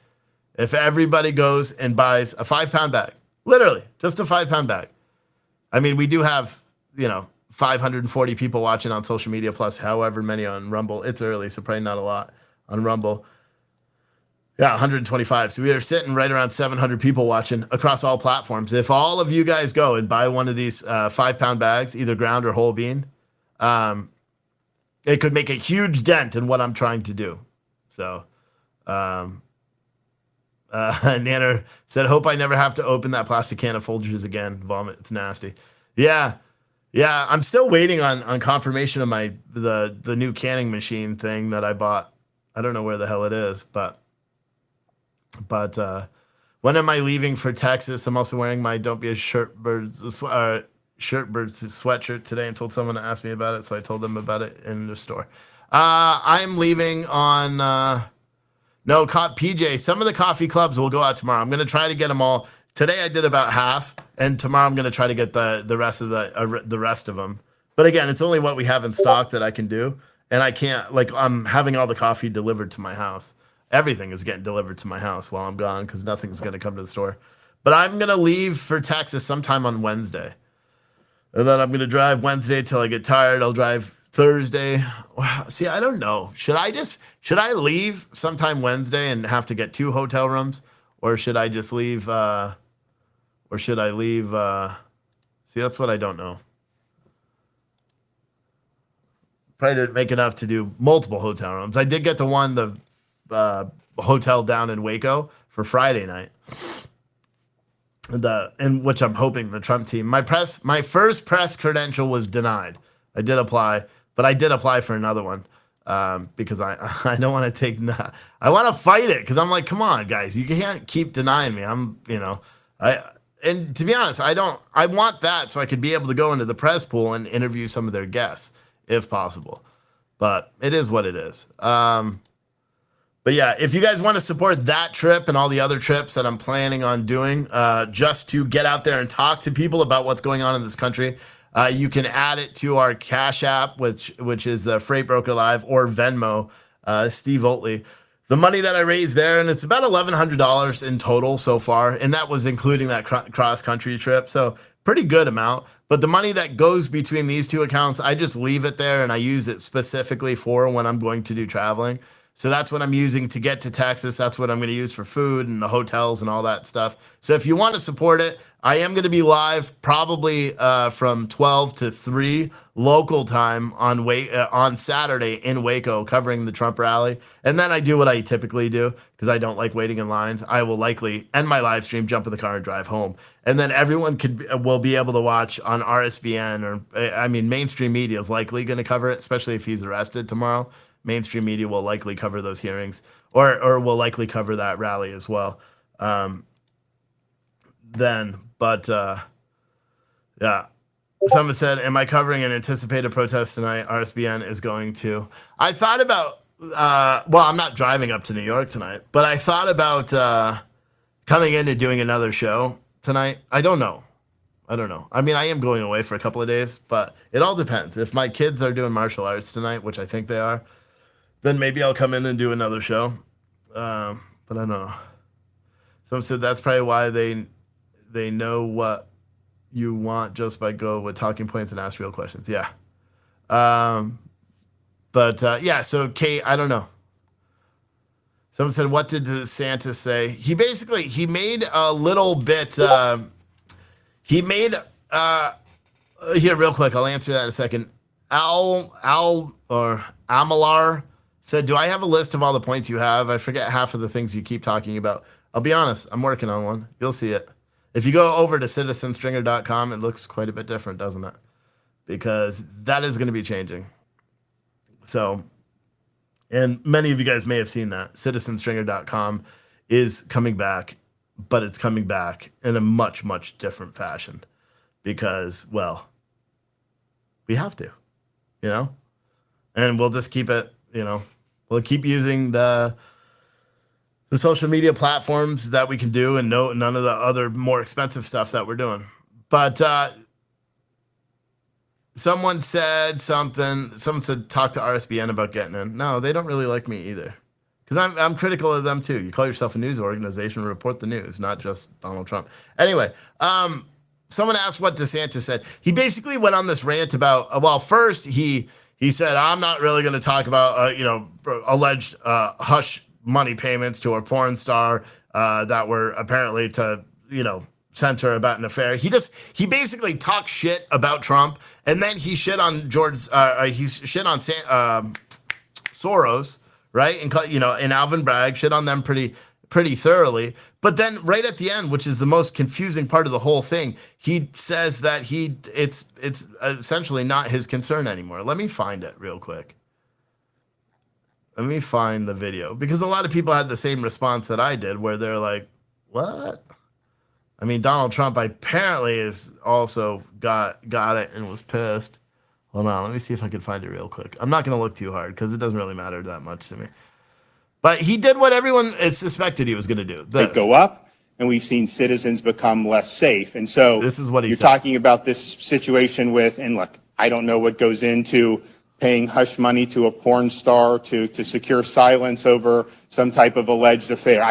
If everybody goes and buys a 5-pound bag, literally just a 5-pound bag. I mean, we do have, 540 people watching on social media, plus however many on Rumble. It's early, so probably not a lot on Rumble. Yeah, 125. So we are sitting right around 700 people watching across all platforms. If all of you guys go and buy one of these 5-pound bags, either ground or whole bean, it could make a huge dent in what I'm trying to do. So, Nanner said, hope I never have to open that plastic can of Folgers again. Vomit. It's nasty. Yeah. I'm still waiting on confirmation of the new canning machine thing that I bought. I don't know where the hell it is, but when am I leaving for Texas? I'm also wearing my Don't Be a Shirtbirds sweatshirt today and told someone to ask me about it. So I told them about it in the store. I'm leaving on, PJ. Some of the coffee clubs will go out tomorrow. I'm going to try to get them all. Today I did about half, and tomorrow I'm going to try to get the rest of the rest of them. But again, it's only what we have in stock that I can do. And I can't, I'm having all the coffee delivered to my house. Everything is getting delivered to my house while I'm gone because nothing's going to come to the store. But I'm going to leave for Texas sometime on Wednesday. And then I'm going to drive Wednesday till I get tired. I'll drive Thursday. See, I don't know. Should I leave sometime Wednesday and have to get 2 hotel rooms? Or should I just leave? See, that's what I don't know. Probably didn't make enough to do multiple hotel rooms. I did get the hotel down in Waco for Friday night. In which I'm hoping the Trump team. My first press credential was denied. I did apply, but I did apply for another one because I don't want to take. I want to fight it because I'm like, come on, guys, you can't keep denying me. And to be honest, I want that so I could be able to go into the press pool and interview some of their guests if possible. But it is what it is. But yeah, if you guys want to support that trip and all the other trips that I'm planning on doing, just to get out there and talk to people about what's going on in this country, you can add it to our Cash App, which is the Freight Broker Live, or Venmo, Steve Oatley. The money that I raised there, and it's about $1,100 in total so far, and that was including that cross-country trip, so pretty good amount. But the money that goes between these 2 accounts, I just leave it there, and I use it specifically for when I'm going to do traveling. So that's what I'm using to get to Texas. That's what I'm going to use for food and the hotels and all that stuff. So if you want to support it, I am going to be live probably from 12 to 3 local time on Saturday in Waco covering the Trump rally. And then I do what I typically do because I don't like waiting in lines. I will likely end my live stream, jump in the car, and drive home. And then everyone will be able to watch on RSBN mainstream media is likely going to cover it, especially if he's arrested tomorrow. Mainstream media will likely cover those hearings or will likely cover that rally as well. Yeah. Someone said, am I covering an anticipated protest tonight? RSBN is going to. I thought about, I'm not driving up to New York tonight, but I thought about coming in and doing another show tonight. I don't know. I mean, I am going away for a couple of days, but it all depends. If my kids are doing martial arts tonight, which I think they are, then maybe I'll come in and do another show. But I don't know. Someone said that's probably why they know what you want just by go with talking points and ask real questions. Yeah. Yeah, so Kate, I don't know. Someone said, what did DeSantis say? He made a little bit, here real quick, I'll answer that in a second. Amalar said, do I have a list of all the points you have? I forget half of the things you keep talking about. I'll be honest, I'm working on one. You'll see it. If you go over to citizenstringer.com, it looks quite a bit different, doesn't it? Because that is going to be changing. So, and many of you guys may have seen that. Citizenstringer.com is coming back, but it's coming back in a much, much different fashion because, well, we have to, and we'll just keep it, we'll keep using the social media platforms that we can do and none of the other more expensive stuff that we're doing. But someone said, talk to RSBN about getting in. No, they don't really like me either. Because I'm critical of them too. You call yourself a news organization, report the news, not just Donald Trump. Anyway, someone asked what DeSantis said. He basically went on this rant about, well, first he said, I'm not really going to talk about, alleged hush money payments to a porn star that were apparently to, center about an affair. He basically talked shit about Trump, and then he shit on Soros, right? And and Alvin Bragg shit on them pretty thoroughly. But then right at the end, which is the most confusing part of the whole thing, he says that it's essentially not his concern anymore. Let me find it real quick. Let me find the video, because a lot of people had the same response that I did, where they're like, what? I mean, Donald Trump apparently is also got it and was pissed. Hold on, let me see if I can find it real quick. I'm not going to look too hard because it doesn't really matter that much to me. But he did what everyone suspected he was going to do. They go up, and we've seen citizens become less safe. And so this is what you're talking about this situation with, and look, I don't know what goes into paying hush money to a porn star to secure silence over some type of alleged affair.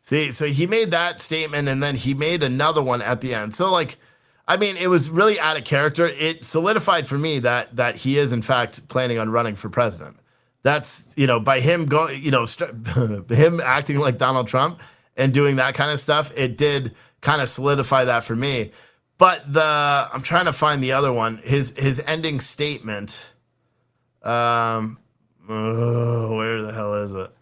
See, so he made that statement, and then he made another one at the end. So, it was really out of character. It solidified for me that he is, in fact, planning on running for president. That's, by him him acting like Donald Trump and doing that kind of stuff, it did kind of solidify that for me. But I'm trying to find the other one. His ending statement. Where the hell is it?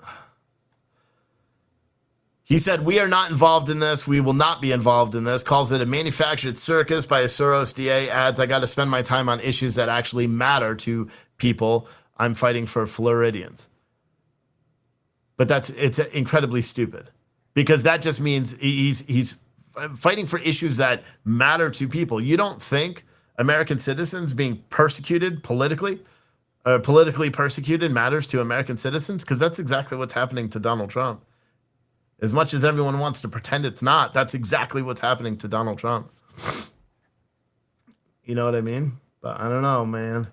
He said, we are not involved in this. We will not be involved in this. Calls it a manufactured circus by a Soros DA. Adds, I got to spend my time on issues that actually matter to people. I'm fighting for Floridians. But it's incredibly stupid, because that just means he's fighting for issues that matter to people. You don't think American citizens being persecuted politically persecuted matters to American citizens? Because that's exactly what's happening to Donald Trump. As much as everyone wants to pretend it's not, that's exactly what's happening to Donald Trump. You know what I mean? But I don't know, man.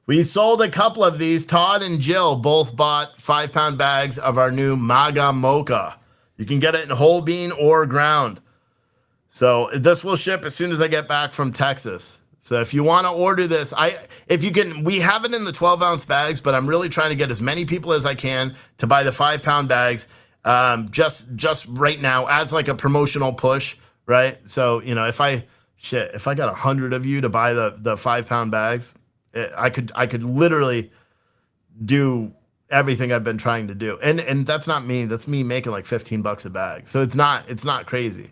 We sold a couple of these. Todd and Jill both bought 5-pound bags of our new MAGA Mocha. You can get it in whole bean or ground. So this will ship as soon as I get back from Texas. So if you want to order this, we have it in the 12-ounce bags, but I'm really trying to get as many people as I can to buy the 5-pound bags. Just right now as like a promotional push, right? So, if I got 100 of you to buy the 5-pound bags, I could literally do everything I've been trying to do. And that's not me. That's me making like $15 a bag. So it's not crazy.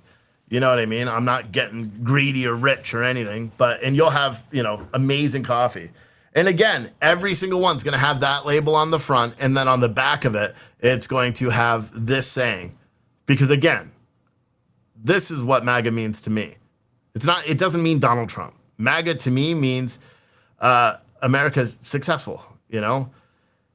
You know what I mean? I'm not getting greedy or rich or anything, and you'll have, amazing coffee. And again, every single one's going to have that label on the front, and then on the back of it, it's going to have this saying. Because again, this is what MAGA means to me. It doesn't mean Donald Trump. MAGA to me means America's successful,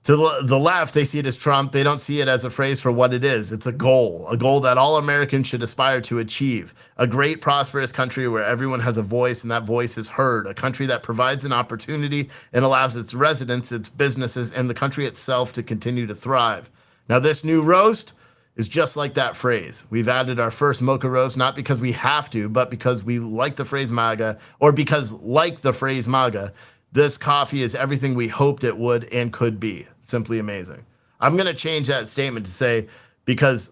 To the left, they see it as Trump. They don't see it as a phrase for what it is. It's a goal that all Americans should aspire to achieve. A great, prosperous country where everyone has a voice and that voice is heard. A country that provides an opportunity and allows its residents, its businesses, and the country itself to continue to thrive. Now, this new roast is just like that phrase. We've added our first mocha roast, not because we have to, but because we like the phrase MAGA, or because, like the phrase MAGA, this coffee is everything we hoped it would and could be. Simply amazing. I'm going to change that statement to say because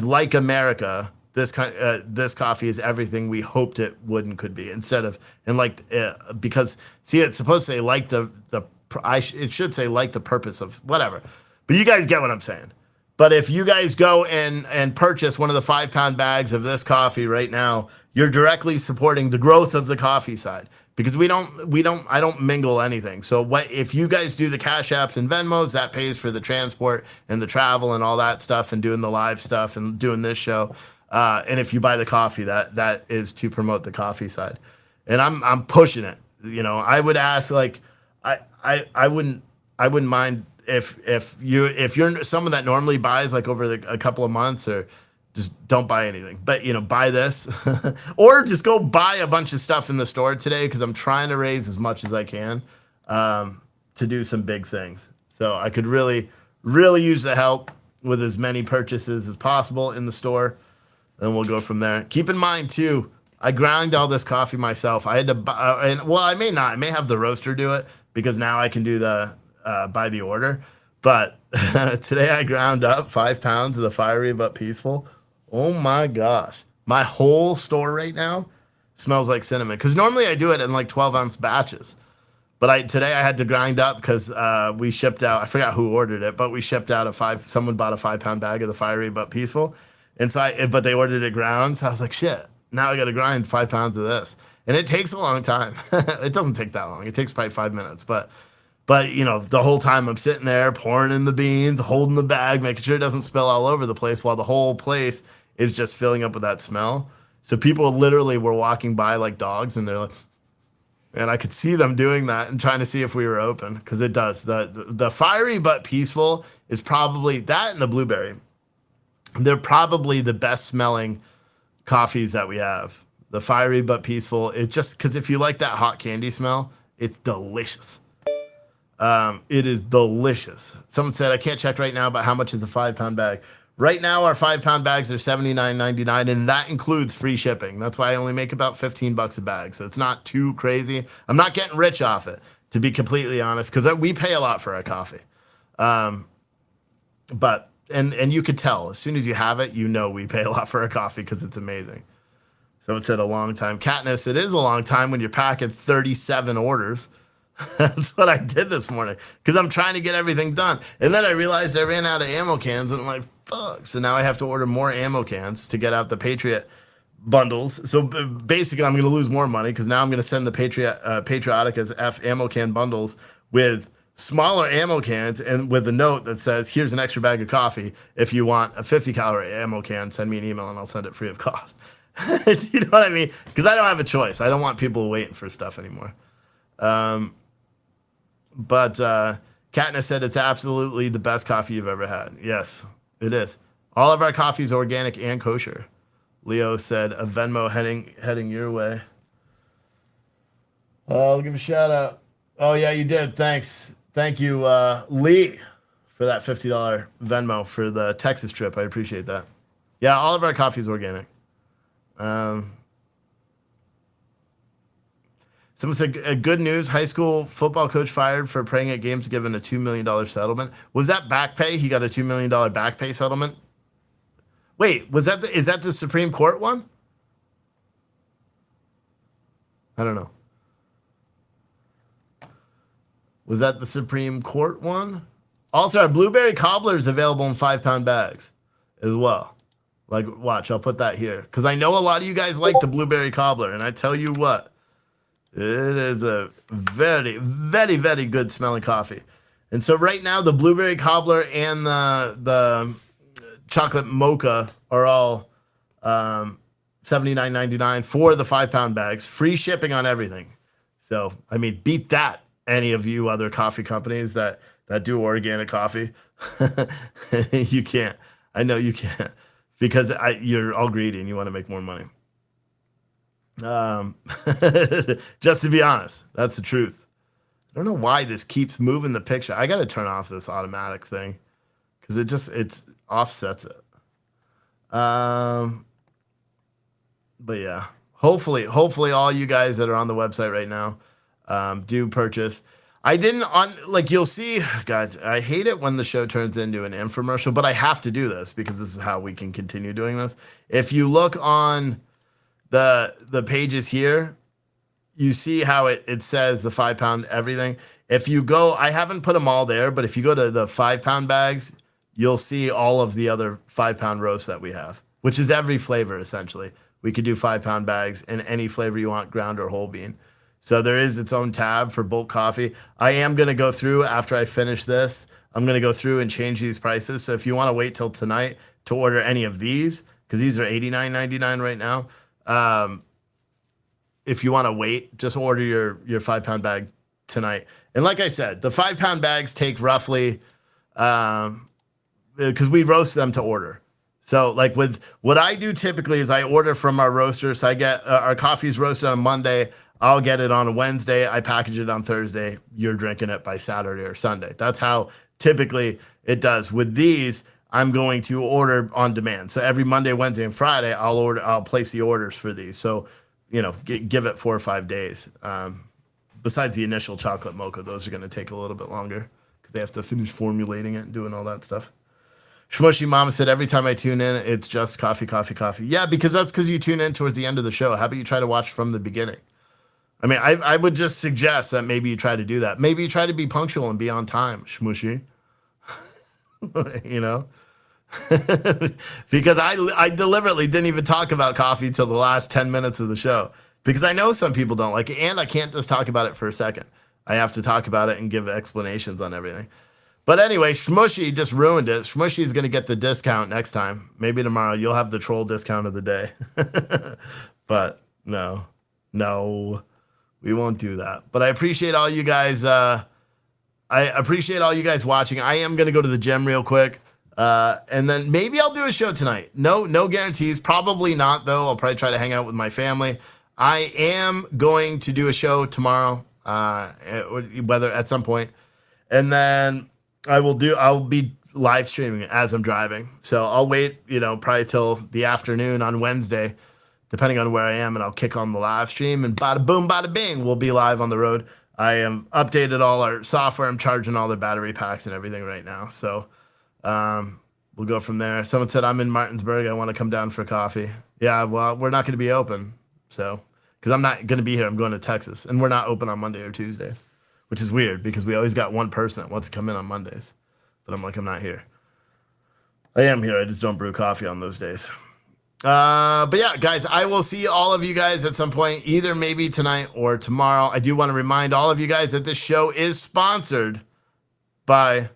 like America, this coffee is everything we hoped it would and could be. Instead of because see, it's supposed to say like it should say like the purpose of whatever. But you guys get what I'm saying. But if you guys go and purchase one of the 5-pound bags of this coffee right now, you're directly supporting the growth of the coffee side. Because I don't mingle anything. So what if you guys do the Cash Apps and Venmos, that pays for the transport and the travel and all that stuff and doing the live stuff and doing this show. And if you buy the coffee, that is to promote the coffee side. And I'm pushing it. You know, I would ask like I wouldn't mind if you're someone that normally buys like over a couple of months or just don't buy anything, but you know, buy this or just go buy a bunch of stuff in the store today. Cause I'm trying to raise as much as I can, to do some big things. So I could really, really use the help with as many purchases as possible in the store. And we'll go from there. Keep in mind too, I ground all this coffee myself. I had to buy, I may have the roaster do it because now I can do the, by the order. But today I ground up 5 pounds of the fiery but peaceful. Oh my gosh. My whole store right now smells like cinnamon. Because normally I do it in like 12-ounce batches. But today I had to grind up because we shipped out, I forgot who ordered it, but we shipped out someone bought a 5-pound bag of the fiery but peaceful. And so but they ordered it ground. So I was like, shit, now I got to grind 5 pounds of this. And it takes a long time. It doesn't take that long. It takes probably 5 minutes. But you know, the whole time I'm sitting there pouring in the beans, holding the bag, making sure it doesn't spill all over the place while the whole place is just filling up with that smell. So people literally were walking by like dogs and they're like, and I could see them doing that and trying to see if we were open because it does. The fiery but peaceful is probably that and the blueberry. They're probably the best smelling coffees that we have. The fiery but peaceful. It just because if you like that hot candy smell, it's delicious. It is delicious. Someone said, I can't check right now, but how much is a 5-pound bag? Right now, our 5-pound bags are $79.99, and that includes free shipping. That's why I only make about $15 a bag. So it's not too crazy. I'm not getting rich off it, to be completely honest, because we pay a lot for our coffee. But you could tell as soon as you have it, you know we pay a lot for our coffee because it's amazing. Someone said a long time. Katniss, it is a long time when you're packing 37 orders. That's what I did this morning because I'm trying to get everything done. And then I realized I ran out of ammo cans and I'm like, fuck. So now I have to order more ammo cans to get out the Patriot bundles. So basically I'm going to lose more money because now I'm going to send the Patrioticas F ammo can bundles with smaller ammo cans and with a note that says, here's an extra bag of coffee. If you want a 50-calorie ammo can, send me an email and I'll send it free of cost. You know what I mean? Because I don't have a choice. I don't want people waiting for stuff anymore. But Katniss said it's absolutely the best coffee you've ever had. Yes, it is. All of our coffee is organic and kosher. Leo said a Venmo heading your way. I'll give a shout out. Oh yeah, you did. Thanks. Thank you, Lee, for that $50 Venmo for the Texas trip. I appreciate that. Yeah, all of our coffee is organic. Someone said, good news, high school football coach fired for praying at games given a $2 million settlement. Was that back pay? He got a $2 million back pay settlement? Wait, is that the Supreme Court one? I don't know. Was that the Supreme Court one? Also, our blueberry cobbler is available in 5-pound bags as well. Like, watch, I'll put that here. Because I know a lot of you guys like the blueberry cobbler, and I tell you what. It is a very, very, very good smelling coffee. And so right now, the blueberry cobbler and the chocolate mocha are all $79.99 for the 5-pound bags. Free shipping on everything. So, I mean, beat that any of you other coffee companies that do organic coffee. You can't. I know you can't because you're all greedy and you want to make more money. Just to be honest, that's the truth. I don't know why this keeps moving the picture. I got to turn off this automatic thing because it offsets it. But yeah, hopefully all you guys that are on the website right now do purchase. I didn't you'll see, God, I hate it when the show turns into an infomercial, but I have to do this because this is how we can continue doing this. If you look on the pages here, you see how it says the 5 pound everything. If you go, I haven't put them all there, but if you go to the 5 pound bags, you'll see all of the other 5 pound roasts that we have, which is every flavor essentially. We could do 5 pound bags in any flavor you want, ground or whole bean. So there is its own tab for bulk coffee. I am going to go through after I finish this. I'm going to go through and change these prices. So if you want to wait till tonight to order any of these, because these are $89.99 right now. If you want to wait, just order your 5 pound bag tonight. And like I said, the 5 pound bags take roughly, because we roast them to order. So like with what I do typically is I order from our roaster. So I get our coffee's roasted on Monday. I'll get it on a Wednesday. I package it on Thursday. You're drinking it by Saturday or Sunday. That's how typically it does. With these, I'm going to order on demand. So every Monday, Wednesday, and Friday, I'll place the orders for these. So, give it 4 or 5 days. Besides the initial chocolate mocha, those are going to take a little bit longer because they have to finish formulating it and doing all that stuff. Shmushy Mama said, every time I tune in, it's just coffee, coffee, coffee. Yeah, because that's because you tune in towards the end of the show. How about you try to watch from the beginning? I mean, I would just suggest that maybe you try to do that. Maybe you try to be punctual and be on time, Shmushy. Because I deliberately didn't even talk about coffee till the last 10 minutes of the show because I know some people don't like it, and I can't just talk about it for a second. I have to talk about it and give explanations on everything. But anyway, Shmushy just ruined it. Shmushy is going to get the discount next time. Maybe tomorrow you'll have the troll discount of the day. But no, we won't do that. But I appreciate all you guys. I appreciate all you guys watching. I am going to go to the gym real quick. And then maybe I'll do a show tonight. No guarantees. Probably not, though. I'll probably try to hang out with my family. I am going to do a show tomorrow, whether at some point. And then I'll be live streaming as I'm driving. So I'll wait, probably till the afternoon on Wednesday, depending on where I am, and I'll kick on the live stream, and bada boom, bada bing, we'll be live on the road. I am updated all our software. I'm charging all the battery packs and everything right now. So we'll go from there. Someone said, I'm in Martinsburg. I want to come down for coffee. Yeah, well, we're not going to be open. So, because I'm not going to be here. I'm going to Texas. And we're not open on Monday or Tuesdays, which is weird because we always got one person that wants to come in on Mondays. But I'm like, I'm not here. I am here. I just don't brew coffee on those days. But yeah, guys, I will see all of you guys at some point, either maybe tonight or tomorrow. I do want to remind all of you guys that this show is sponsored by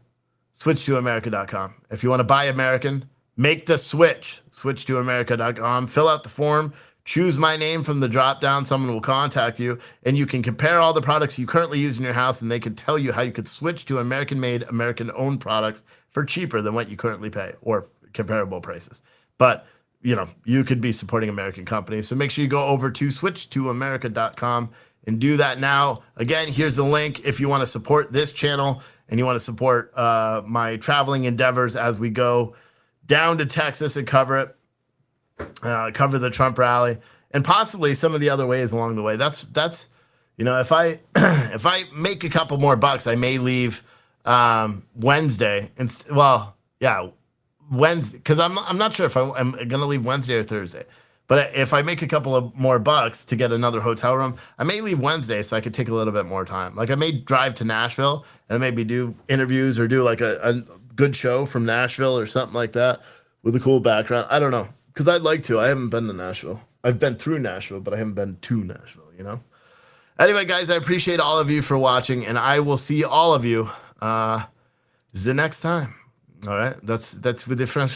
switch2america.com. If you want to buy American, make the switch. Switch2america.com. Fill out the form. Choose my name from the drop down. Someone will contact you, and you can compare all the products you currently use in your house, and they can tell you how you could switch to American-made, American-owned products for cheaper than what you currently pay or comparable prices. But you could be supporting American companies. So make sure you go over to switch2america.com and do that now. Again, here's the link if you want to support this channel and you want to support my traveling endeavors as we go down to Texas and cover it, cover the Trump rally, and possibly some of the other ways along the way. That's if I if I make a couple more bucks, I may leave Wednesday. Wednesday, because I'm not sure if I'm going to leave Wednesday or Thursday. But if I make a couple of more bucks to get another hotel room, I may leave Wednesday so I could take a little bit more time. Like I may drive to Nashville and maybe do interviews or do like a good show from Nashville or something like that with a cool background. I don't know, because I'd like to. I haven't been to Nashville. I've been through Nashville, but I haven't been to Nashville, Anyway, guys, I appreciate all of you for watching, and I will see all of you the next time. All right, that's with the French.